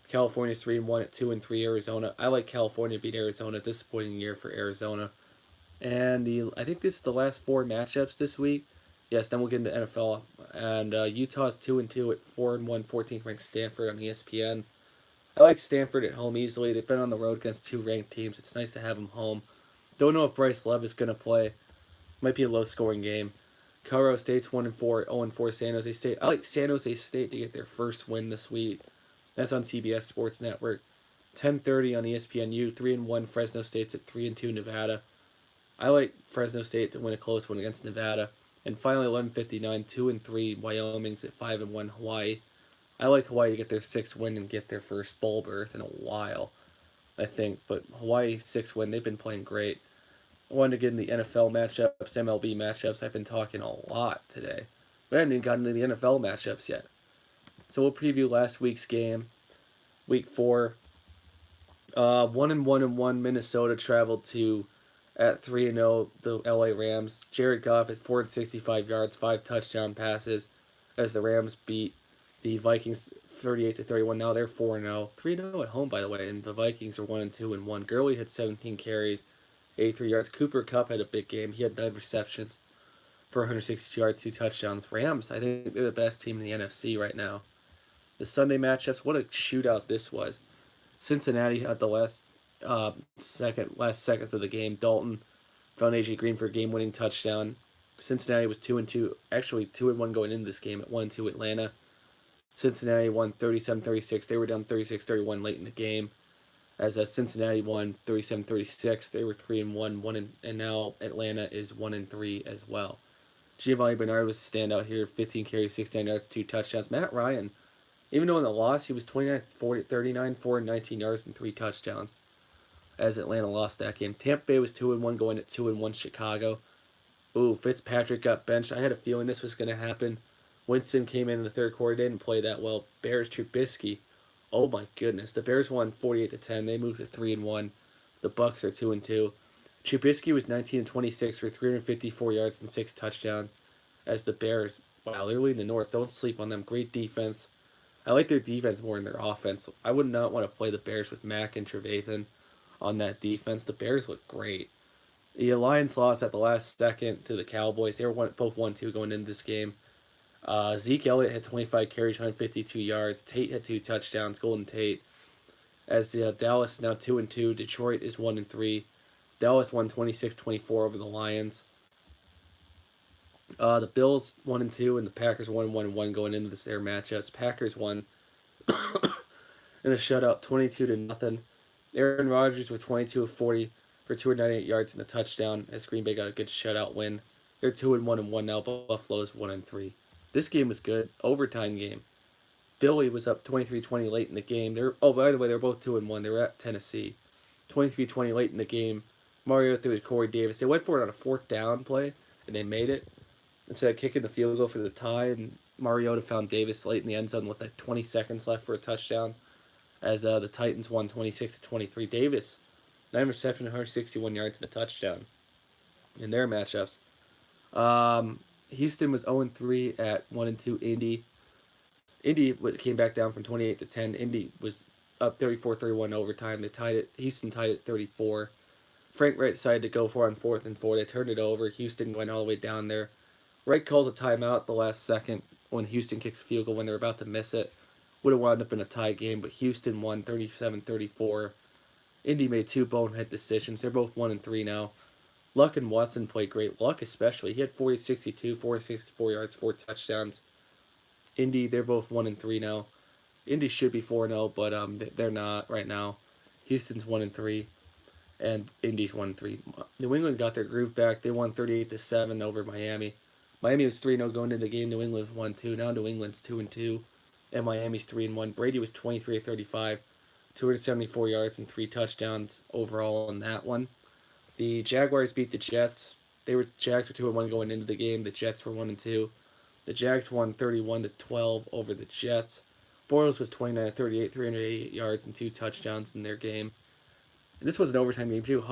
California's 3-1 at 2-3 Arizona. I like California to beat Arizona. Disappointing year for Arizona. And I think this is the last 4 matchups this week. Yes, then we'll get into NFL. And Utah's 2-2 at 4-1 14th ranked Stanford on ESPN. I like Stanford at home easily. They've been on the road against 2 ranked teams. It's nice to have them home. Don't know if Bryce Love is going to play. Might be a low-scoring game. Colorado State's 1-4, 0-4 San Jose State. I like San Jose State to get their first win this week. That's on CBS Sports Network. 10:30 on ESPNU. 3-1 Fresno State's at 3-2 Nevada. I like Fresno State to win a close one against Nevada. And finally, 11:59, 2-3 Wyoming's at 5-1 Hawaii. I like Hawaii to get their 6th win and get their first bowl berth in a while, I think. But Hawaii 6th win, they've been playing great. I wanted to get in the NFL matchups, MLB matchups. I've been talking a lot today. We haven't even gotten into the NFL matchups yet. So we'll preview last week's game, Week 4. 1-1 Minnesota traveled to at 3-0 the LA Rams. Jared Goff at 465 yards, 5 touchdown passes as the Rams beat the Vikings 38-31. Now they're 4-0. 3-0 at home, by the way, and the Vikings are 1-2-1. Gurley had 17 carries, 83 yards. Cooper Kupp had a big game. He had 9 receptions for 160 yards, 2 touchdowns. Rams, I think they're the best team in the NFC right now. The Sunday matchups, what a shootout this was. Cincinnati had the last seconds of the game. Dalton found AJ Green for a game-winning touchdown. Cincinnati was 2-2, actually 2-1 going into this game at 1-2 Atlanta. Cincinnati won 37-36. They were down 36-31 late in the game. As Cincinnati won 37-36. They were 3-1, and now Atlanta is 1-3 as well. Giovanni Bernard was a standout here, 15 carries, 69 yards, 2 touchdowns. Matt Ryan, even though in the loss, he was 29, 40, 39, 419 yards, and 3 touchdowns as Atlanta lost that game. Tampa Bay was 2-1 going at 2-1 Chicago. Ooh, Fitzpatrick got benched. I had a feeling this was going to happen. Winston came in the third quarter, didn't play that well. Bears Trubisky. Oh my goodness. The Bears won 48-10. They moved to 3-1. The Bucks are 2-2. Trubisky was 19-26 for 354 yards and 6 touchdowns as the Bears, wow, they're leading the North. Don't sleep on them. Great defense. I like their defense more than their offense. I would not want to play the Bears with Mack and Trevathan on that defense. The Bears look great. The Lions lost at the last second to the Cowboys. They were both 1-2 going into this game. Zeke Elliott had 25 carries, 152 yards. Tate had 2 touchdowns. Golden Tate. As Dallas is now 2-2. Detroit is 1-3. Dallas won 26-24 over the Lions. The Bills 1-2 and the Packers 1-1 going into their matchups. Packers won in a shutout 22-0. Aaron Rodgers with 22 of 40 for 298 yards and a touchdown as Green Bay got a good shutout win. They're 2-1 now. Buffalo's 1-3. This game was good. Overtime game. Philly was up 23-20 late in the game. By the way, they're both 2-1. They were at Tennessee. 23-20 late in the game. Mario threw to Corey Davis. They went for it on a 4th down play, and they made it. Instead of kicking the field goal for the tie, and Mariota found Davis late in the end zone with like 20 seconds left for a touchdown. As the Titans won 26-23. Davis, 9 receptions, 161 yards, and a touchdown in their matchups. Houston was 0-3 at 1-2 Indy. Indy came back down from 28-10. Indy was up 34-31 overtime. They tied it. Houston tied it 34. Frank Wright decided to go for it on 4th and 4. They turned it over. Houston went all the way down there. Wright calls a timeout the last second when Houston kicks a field goal when they're about to miss it. Would have wound up in a tie game, but Houston won 37-34. Indy made 2 bonehead decisions. They're both 1-3 now. Luck and Watson played great. Luck especially. He had 40-62, 464 yards, 4 touchdowns. Indy, they're both 1-3 now. Indy should be 4-0, but they're not right now. Houston's 1-3, and Indy's 1-3. New England got their groove back. They won 38-7 over Miami. Miami was 3-0 going into the game. New England was 1-2. Now New England's 2-2, and Miami's 3-1. Brady was 23-35, 274 yards and 3 touchdowns overall in that one. The Jaguars beat the Jets. Jags were 2-1 going into the game. The Jets were 1-2. The Jags won 31-12 over the Jets. Bortles was 29-38, 388 yards and 2 touchdowns in their game. And this was an overtime game too.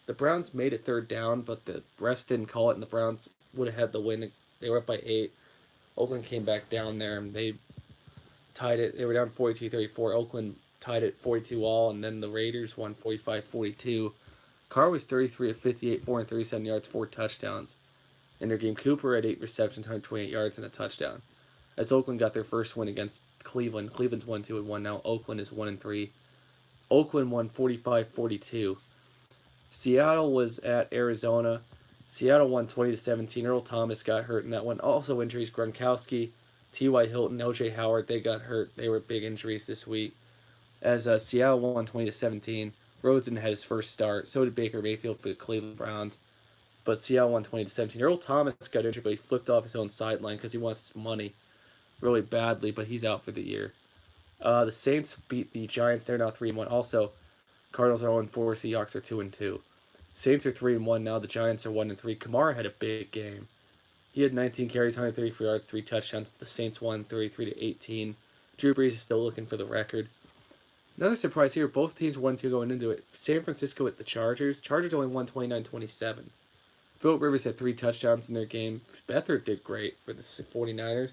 The Browns made it 3rd down, but the refs didn't call it, and the Browns would have had the win. They were up by 8. Oakland came back down there, and they tied it. They were down 42-34. Oakland tied it 42-all, and then the Raiders won 45-42. Carr was 33-58, 437 yards, 4 touchdowns in their game. Cooper had 8 receptions, 128 yards, and a touchdown. As Oakland got their first win against Cleveland. Cleveland's 1-1 now. Oakland is 1-3. Oakland won 45-42. Seattle was at Arizona. Seattle won 20-17. Earl Thomas got hurt in that one. Also injuries: Gronkowski, T.Y. Hilton, O.J. Howard. They got hurt. They were big injuries this week. As Seattle won 20-17. Rosen had his first start. So did Baker Mayfield for the Cleveland Browns. But Seattle won 20-17. Earl Thomas got injured, but he flipped off his own sideline because he wants his money really badly, but he's out for the year. The Saints beat the Giants. They're now 3-1. Also, Cardinals are 0-4. Seahawks are 2-2. Saints are 3-1 now. The Giants are 1-3. Kamara had a big game. He had 19 carries, 134 yards, 3 touchdowns. The Saints won 33-18. Drew Brees is still looking for the record. Another surprise here: both teams 1-2 going into it. San Francisco at the Chargers. Chargers only won 29-27. Phillip Rivers had 3 touchdowns in their game. Beathard did great for the 49ers.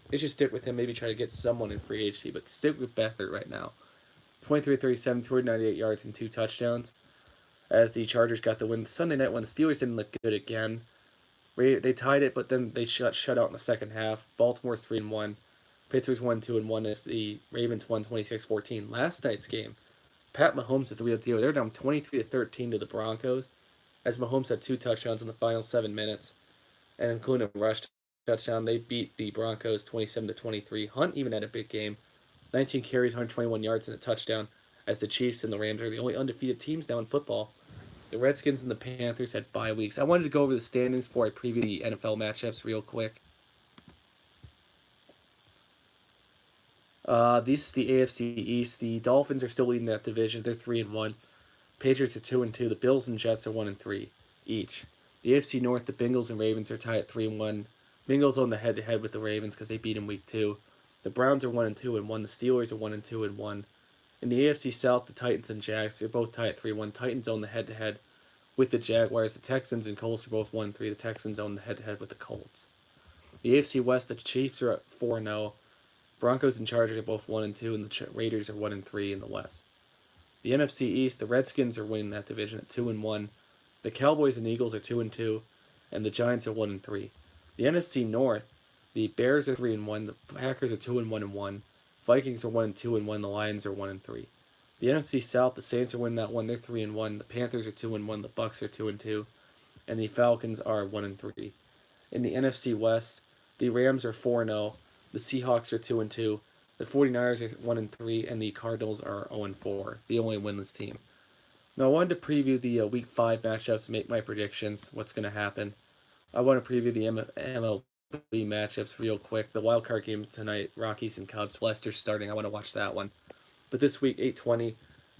They should stick with him, maybe try to get someone in free agency, but stick with Beathard right now. 23-37, 298 yards and 2 touchdowns. As the Chargers got the win. Sunday night when the Steelers didn't look good again. They tied it, but then they shut out in the second half. Baltimore's 3-1. Pittsburgh's 1-2-1 as the Ravens won 26-14. Last night's game, Pat Mahomes is the real deal. They're down 23-13 to the Broncos, as Mahomes had 2 touchdowns in the final 7 minutes, and including a rush touchdown. They beat the Broncos 27-23. Hunt even had a big game, 19 carries, 121 yards, and a touchdown. as the Chiefs and the Rams are the only undefeated teams now in football. The Redskins and the Panthers had bye weeks. I wanted to go over the standings before I preview the NFL matchups real quick. This is the AFC East. The Dolphins are still leading that division. They're 3-1. Patriots are 2-2. The Bills and Jets are 1-3 each. The AFC North, the Bengals and Ravens are tied at 3-1. Bengals on the head-to-head with the Ravens because they beat them week 2. The Browns are 1-2 and 1. The Steelers are 1-2 and 1. In the AFC South, the Titans and Jags are both tied at 3-1. Titans own the head-to-head with the Jaguars. The Texans and Colts are both 1-3. The Texans own the head-to-head with the Colts. The AFC West, the Chiefs are at 4-0. Broncos and Chargers are both 1-2, and the Raiders are 1-3 in the West. The NFC East, the Redskins are winning that division at 2-1. The Cowboys and Eagles are 2-2, and the Giants are 1-3. The NFC North, the Bears are 3-1. The Packers are 2-1-1. Vikings are 1-2 and 1. The Lions are 1-3. The NFC South, the Saints are winning that one. They're 3-1. The Panthers are 2-1. The Bucks are 2-2, and the Falcons are 1-3. In the NFC West, the Rams are 4-0. The Seahawks are 2-2. The 49ers are 1-3, and the Cardinals are 0-4, the only winless team. Now, I wanted to preview the Week 5 matchups and make my predictions, what's going to happen. I want to preview the MLB matchups real quick. The wild card game tonight, Rockies and Cubs. Lester's starting. I want to watch that one. But this week, 8:20,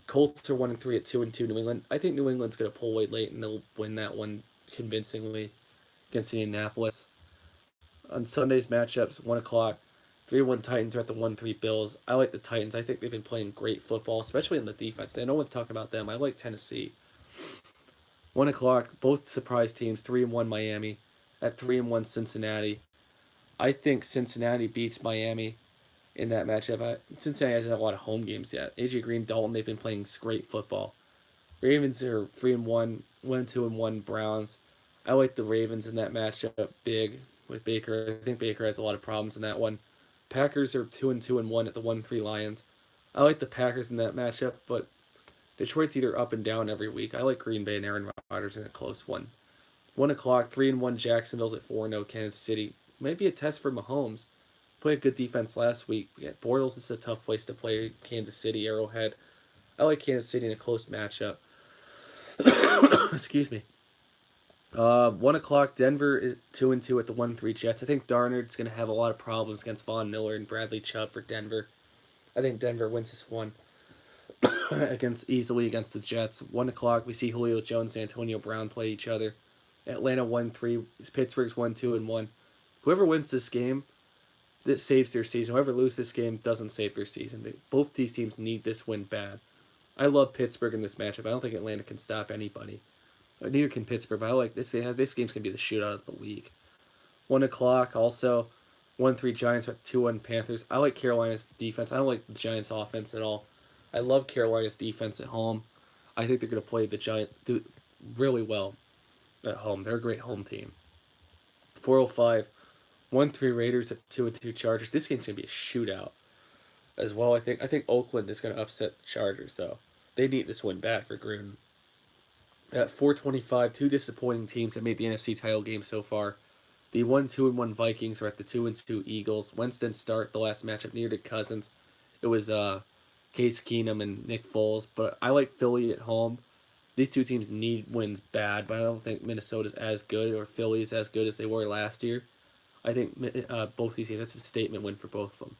Colts are 1-3 at 2-2 New England. I think New England's going to pull away late, and they'll win that one convincingly against Indianapolis. On Sunday's matchups, 1 o'clock, 3-1 Titans are at the 1-3 Bills. I like the Titans. I think they've been playing great football, especially in the defense. No one's talking about them. I like Tennessee. 1 o'clock, both surprise teams, 3-1 Miami at 3-1 Cincinnati. I think Cincinnati beats Miami in that matchup. Cincinnati hasn't had a lot of home games yet. AJ Green, Dalton, they've been playing great football. Ravens are 3-1, 1-2-1 Browns. I like the Ravens in that matchup big with Baker. I think Baker has a lot of problems in that one. Packers are 2-1 at the 1-3 Lions. I like the Packers in that matchup, but Detroit's either up and down every week. I like Green Bay and Aaron Rodgers in a close one. 1 o'clock, 3-1 Jacksonville's at 4-0 Kansas City. Might be a test for Mahomes. Played a good defense last week. Yeah, Bortles is a tough place to play. Kansas City, Arrowhead. I like Kansas City in a close matchup. Excuse me. 1 o'clock, Denver is 2-2 at the 1-3 Jets. I think Darnold's going to have a lot of problems against Von Miller and Bradley Chubb for Denver. I think Denver wins this one easily against the Jets. 1 o'clock, we see Julio Jones and Antonio Brown play each other. Atlanta 1-3, Pittsburgh's 1-2-1. Whoever wins this game, that saves their season. Whoever loses this game doesn't save their season. Both these teams need this win bad. I love Pittsburgh in this matchup. I don't think Atlanta can stop anybody. Neither can Pittsburgh, but I like this. This game's going to be the shootout of the week. 1 o'clock, also 1-3 Giants at 2-1 Panthers. I like Carolina's defense. I don't like the Giants' offense at all. I love Carolina's defense at home. I think they're going to play the Giants really well at home. They're a great home team. 4:05, 1-3 Raiders at 2-2 Chargers. This game's going to be a shootout as well. I think Oakland is going to upset the Chargers, though. They need this win bad for Gruden. At 4:25, two disappointing teams that made the NFC title game so far. The 1-2-1 Vikings are at the 2-2 Eagles. Winston start the last matchup near to Cousins. It was Case Keenum and Nick Foles, but I like Philly at home. These two teams need wins bad, but I don't think Minnesota's as good or Philly is as good as they were last year. I think both these teams, that's a statement win for both of them.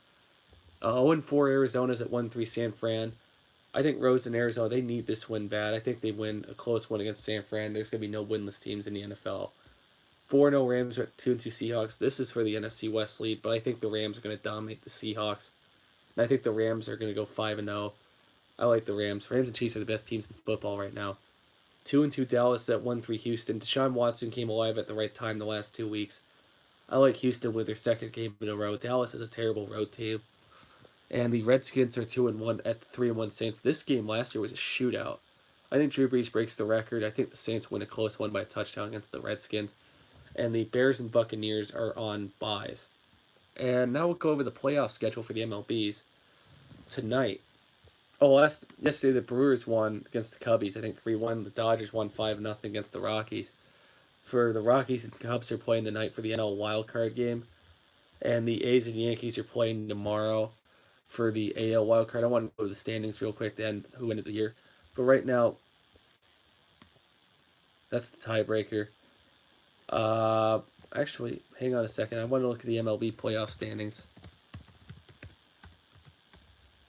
0-4 Arizona's at 1-3 San Fran. I think Rose and Arizona, they need this win bad. I think they win a close one against San Fran. There's going to be no winless teams in the NFL. 4-0 Rams are at 2-2 Seahawks. This is for the NFC West lead, but I think the Rams are going to dominate the Seahawks. And I think the Rams are going to go 5-0. I like the Rams. Rams and Chiefs are the best teams in football right now. 2-2 Dallas at 1-3 Houston. Deshaun Watson came alive at the right time the last 2 weeks. I like Houston with their second game in a row. Dallas is a terrible road team. And the Redskins are 2-1 at the 3-1 Saints. This game last year was a shootout. I think Drew Brees breaks the record. I think the Saints win a close one by a touchdown against the Redskins. And the Bears and Buccaneers are on byes. And now we'll go over the playoff schedule for the MLBs tonight. Yesterday the Brewers won against the Cubbies. I think 3-1. The Dodgers won 5-0 against the Rockies. For the Rockies and Cubs are playing tonight for the NL wildcard game. And the A's and Yankees are playing tomorrow for the AL wildcard. I want to go to the standings real quick, then who ended the year. But right now, that's the tiebreaker. Uh, Actually, hang on a second. I want to look at the MLB playoff standings.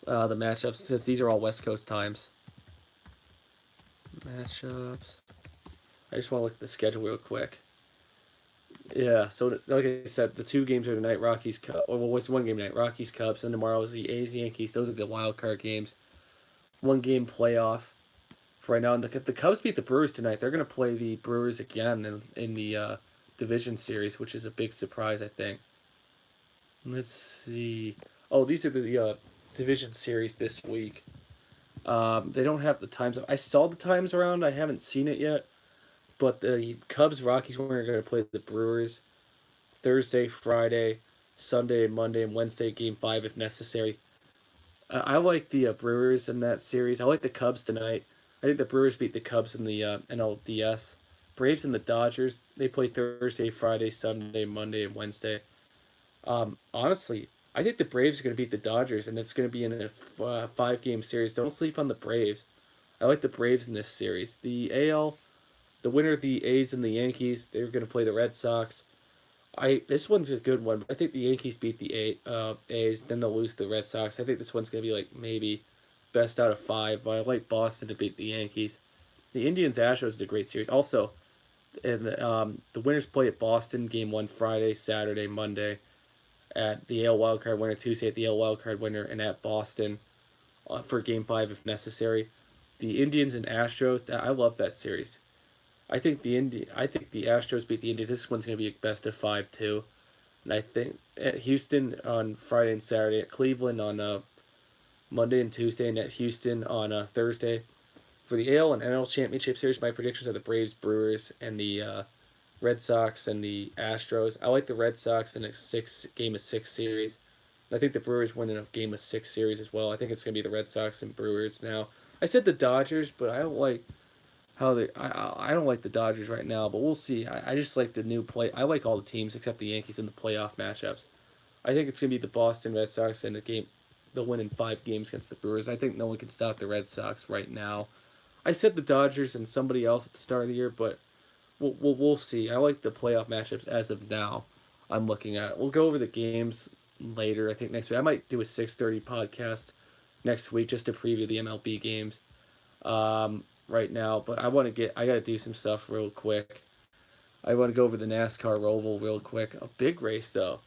The matchups, since these are all West Coast times. Matchups. I just want to look at the schedule real quick. Yeah, so like I said, the two games are tonight. Rockies, well, what's one game tonight? Rockies, Cubs, and tomorrow is the A's, Yankees. Those are the wild card games. One game playoff for right now. And the Cubs beat the Brewers tonight. They're going to play the Brewers again in the division series, which is a big surprise, I think. Let's see. Oh, these are the division series this week. They don't have the times. I saw the times around. I haven't seen it yet. But the Cubs Rockies are going to play the Brewers Thursday, Friday, Sunday, Monday, and Wednesday. Game 5 if necessary. I like the Brewers in that series. I like the Cubs tonight. I think the Brewers beat the Cubs in the NLDS. Braves and the Dodgers. They play Thursday, Friday, Sunday, Monday, and Wednesday. Honestly, I think the Braves are going to beat the Dodgers, and it's going to be in a 5-game series. Don't sleep on the Braves. I like the Braves in this series. The AL, the winner of the A's and the Yankees, they're going to play the Red Sox. This one's a good one. I think the Yankees beat the A's, then they'll lose to the Red Sox. I think this one's going to be like maybe best out of 5. But I like Boston to beat the Yankees. The Indians Astros is a great series. Also, and the winners play at Boston. Game 1 Friday, Saturday, Monday. At the AL wildcard winner Tuesday at the AL wildcard winner, and at Boston for Game 5 if necessary. The Indians and Astros. I love that series. I think the Astros beat the Indians. This one's gonna be a best of 5 too. And I think at Houston on Friday and Saturday, at Cleveland on Monday and Tuesday, and at Houston on Thursday. For the AL and NL Championship Series, my predictions are the Braves, Brewers, and the Red Sox and the Astros. I like the Red Sox in a game of 6 series. I think the Brewers win in a game of 6 series as well. I think it's gonna be the Red Sox and Brewers now. I said the Dodgers, but I don't like how they. I don't like the Dodgers right now, but we'll see. I just like the new play. I like all the teams except the Yankees in the playoff matchups. I think it's gonna be the Boston Red Sox in the game. They'll win in 5 games against the Brewers. I think no one can stop the Red Sox right now. I said the Dodgers and somebody else at the start of the year, but we'll see. I like the playoff matchups as of now. I'm looking at. We'll go over the games later. I think next week I might do a 6:30 podcast next week just to preview the MLB games. Right now, but I got to do some stuff real quick. I want to go over the NASCAR Roval real quick. A big race though.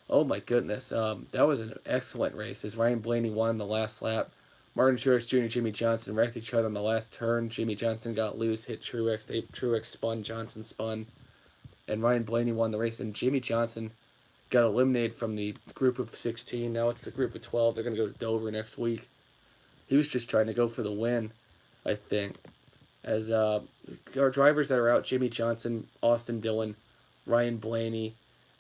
Oh my goodness. That was an excellent race. As Ryan Blaney won the last lap. Martin Truex Jr. and Jimmy Johnson wrecked each other on the last turn. Jimmy Johnson got loose, hit Truex. Truex spun, Johnson spun, and Ryan Blaney won the race. And Jimmy Johnson got eliminated from the group of 16. Now it's the group of 12. They're going to go to Dover next week. He was just trying to go for the win, I think. As our drivers that are out, Jimmy Johnson, Austin Dillon, Ryan Blaney,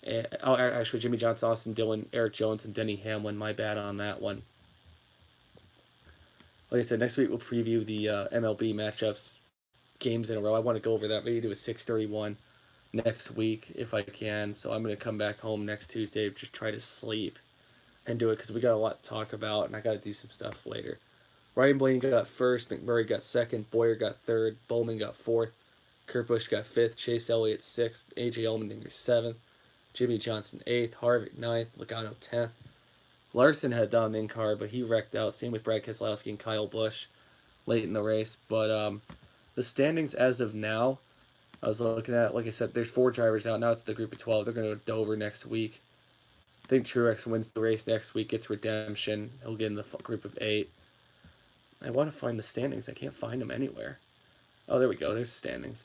actually Jimmy Johnson, Austin Dillon, Eric Jones, and Denny Hamlin. My bad on that one. Like I said, next week we'll preview the MLB matchups, games in a row. I want to go over that. Maybe do a 6:31 next week if I can. So I'm going to come back home next Tuesday, just try to sleep and do it because we got a lot to talk about, and I got to do some stuff later. Ryan Blaney got first, McMurray got second, Boyer got third, Bowman got fourth, Kurt Busch got fifth, Chase Elliott sixth, AJ Allmendinger seventh, Jimmy Johnson eighth, Harvick ninth, Logano 10th. Larson had down in car, but he wrecked out. Same with Brad Keselowski and Kyle Busch late in the race. But the standings as of now, I was looking at, like I said, there's 4 drivers out. Now it's the group of 12. They're going to go to Dover next week. I think Truex wins the race next week, gets redemption. He'll get in the group of 8. I want to find the standings. I can't find them anywhere. Oh, there we go. There's the standings.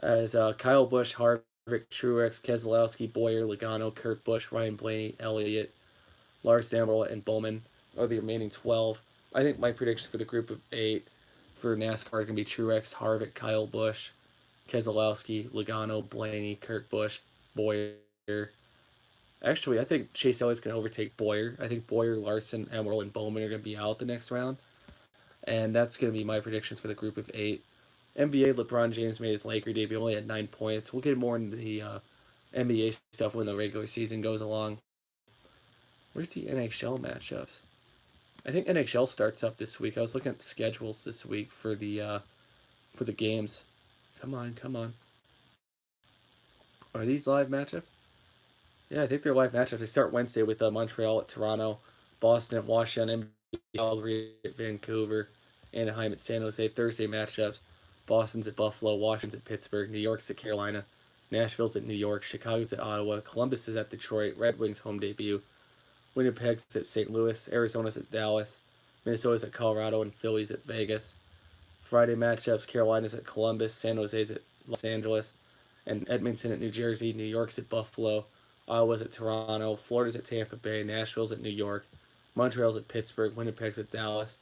As Kyle Busch, Harvick, Truex, Keselowski, Boyer, Logano, Kurt Busch, Ryan Blaney, Elliott, Lars Dammel, and Bowman are the remaining 12. I think my predictions for the group of 8 for NASCAR are going to be Truex, Harvick, Kyle Busch, Keselowski, Logano, Blaney, Kurt Busch, Boyer. Actually, I think Chase Elliott's going to overtake Boyer. I think Boyer, Larson, Emerald, and Bowman are going to be out the next round. And that's going to be my predictions for the group of 8. NBA, LeBron James made his Laker debut, only had 9 points. We'll get more into the NBA stuff when the regular season goes along. Where's the NHL matchups? I think NHL starts up this week. I was looking at the schedules this week for the games. Come on, come on. Are these live matchups? Yeah, I think they're live matchups. They start Wednesday with Montreal at Toronto, Boston at Washington, Calgary at Vancouver, Anaheim at San Jose. Thursday matchups: Boston's at Buffalo, Washington's at Pittsburgh, New York's at Carolina, Nashville's at New York, Chicago's at Ottawa, Columbus is at Detroit, Red Wings home debut, Winnipeg's at St. Louis, Arizona's at Dallas, Minnesota's at Colorado, and Philly's at Vegas. Friday matchups: Carolina's at Columbus, San Jose's at Los Angeles, and Edmonton at New Jersey, New York's at Buffalo, Iowa's at Toronto, Florida's at Tampa Bay, Nashville's at New York, Montreal's at Pittsburgh, Winnipeg's at Dallas,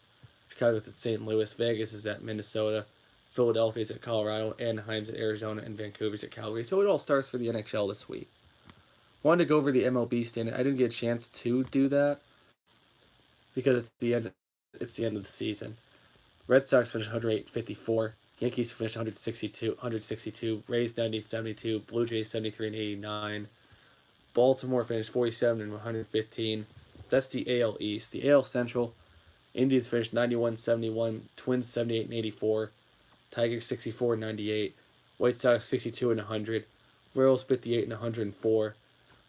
Chicago's at St. Louis, Vegas is at Minnesota, Philadelphia's at Colorado, Anaheim's at Arizona, and Vancouver's at Calgary. So it all starts for the NHL this week. Wanted to go over the MLB standing. I didn't get a chance to do that because it's the end of the season. Red Sox finished 108-54. Yankees finished 162. Rays 90-72. Blue Jays 73-89. Baltimore finished 47 and 115. That's the AL East. The AL Central: Indians finished 91-71. Twins 78-84. Tigers 64-98. White Sox 62 and 100. Royals 58 and 104.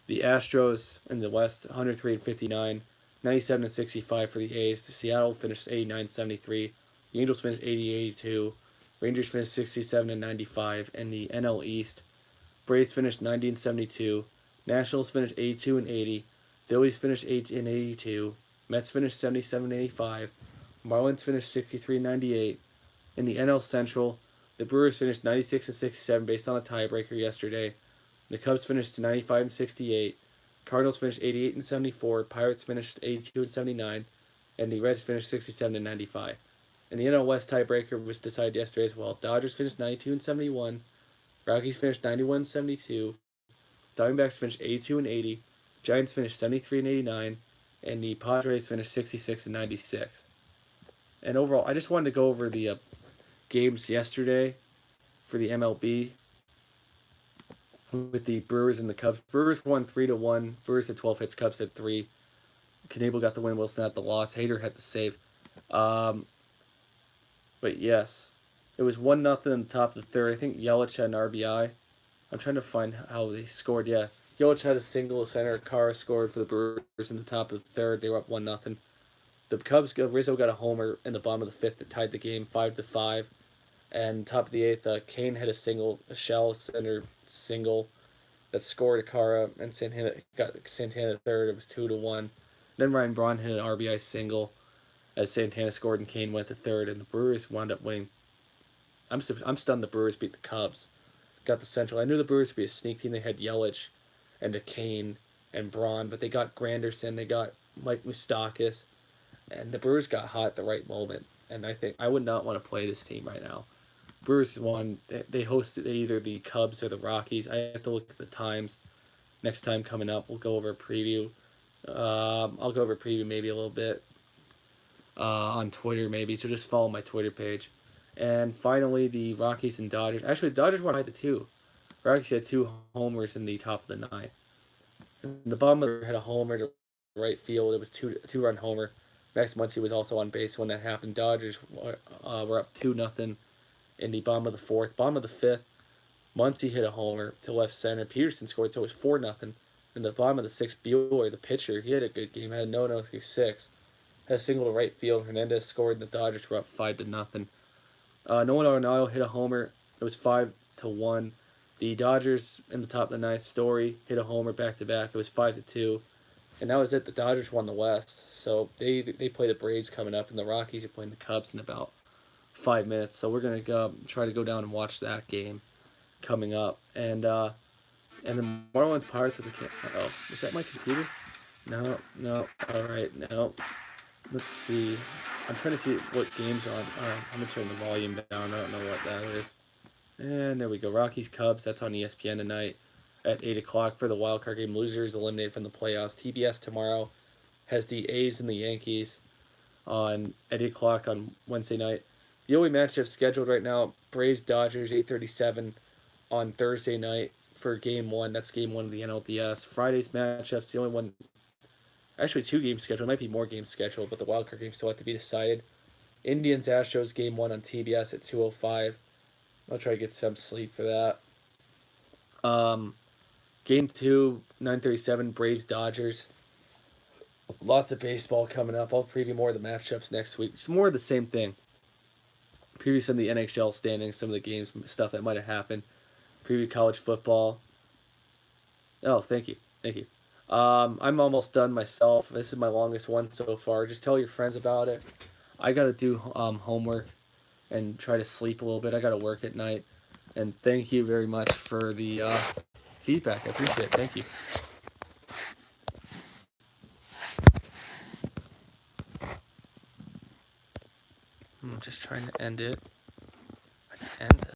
The Astros in the West 103 and 59. 97 and 65 for the A's. Seattle finished 89-73. The Angels finished 80-82. Rangers finished 67 and 95. And the NL East: Braves finished 90 and 72. Nationals finished 82 and 80. Phillies finished 80 and 82. Mets finished 77 and 85. Marlins finished 63 and 98. In the NL Central, the Brewers finished 96 and 67 based on a tiebreaker yesterday. The Cubs finished 95 and 68. Cardinals finished 88 and 74. Pirates finished 82 and 79. And the Reds finished 67 and 95. And the NL West tiebreaker was decided yesterday as well. Dodgers finished 92 and 71. Rockies finished 91 and 72. Diamondbacks finished 82 and 80. Giants finished 73 and 89. And the Padres finished 66 and 96. And overall, I just wanted to go over the games yesterday for the MLB with the Brewers and the Cubs. Brewers won 3-1. Brewers had 12 hits. Cubs had 3. Knebel got the win. Wilson had the loss. Hader had the save. But yes, it was 1-0 in the top of the third. I think Yelich had an RBI. I'm trying to find how they scored. Yeah, Yelich had a single. Center Carr scored for the Brewers in the top of the third. They were up 1-0. The Cubs, Rizzo got a homer in the bottom of the fifth that tied the game 5-5. And top of the eighth, Kane had a shell center single that scored Akara, and Santana got Santana third. It was 2-1. Then Ryan Braun hit an RBI single as Santana scored and Kane went to third, and the Brewers wound up winning. I'm stunned the Brewers beat the Cubs. Got the Central. I knew the Brewers would be a sneak team. They had Yelich and a Kane and Braun, but they got Granderson, they got Mike Moustakas, and the Brewers got hot at the right moment. And I think I would not want to play this team right now. Brewers won. They hosted either the Cubs or the Rockies. I have to look at the times. Next time coming up, we'll go over a preview. I'll go over a preview maybe a little bit on Twitter maybe. So just follow my Twitter page. And finally, the Rockies and Dodgers. Actually, the Dodgers won 5-2. Rockies had 2 homers in the top of the 9th. The bottom of the had a homer to right field. It was two-run homer. Max Muncy was also on base when that happened. Dodgers were up 2-0 in the bottom of the 4th. Bottom of the 5th, Muncy hit a homer to left center. Peterson scored, so it was 4-0. In the bottom of the 6th, Buehler, the pitcher, he had a good game. Had a no-no through 6. Had a single to right field. Hernandez scored, and the Dodgers were up 5-0. Nolan Arenado hit a homer. It was 5-1. The Dodgers in the top of the 9th, Story hit a homer back-to-back. It was 5-2. And that was it. The Dodgers won the West. So they play the Braves coming up, and the Rockies are playing the Cubs in about 5 minutes. So we're going to try to go down and watch that game coming up. And the Marlins Pirates was uh-oh. Is that my computer? No. All right, no. Let's see. I'm trying to see what games are on. I'm going to turn the volume down. I don't know what that is. And there we go. Rockies Cubs. That's on ESPN tonight at 8 o'clock for the wild card game. Losers eliminated from the playoffs. TBS tomorrow has the A's and the Yankees at 8 o'clock on Wednesday night. The only matchup scheduled right now, Braves Dodgers 8:37 on Thursday night for Game 1. That's Game 1 of the NLDS. Friday's matchups, the only one Actually, 2 games scheduled. It might be more games scheduled, but the wild card game still have to be decided. Indians Astros game 1 on TBS at 2:05. I'll try to get some sleep for that. Game 2, 9:37, Braves Dodgers. Lots of baseball coming up. I'll preview more of the matchups next week. It's more of the same thing. Preview some of the NHL standings, some of the games, stuff that might have happened. Preview college football. Oh, thank you. Thank you. I'm almost done myself. This is my longest one so far. Just tell your friends about it. I got to do homework and try to sleep a little bit. I got to work at night. And thank you very much for the feedback. I appreciate it. Thank you. I'm just trying to end it. I can end it.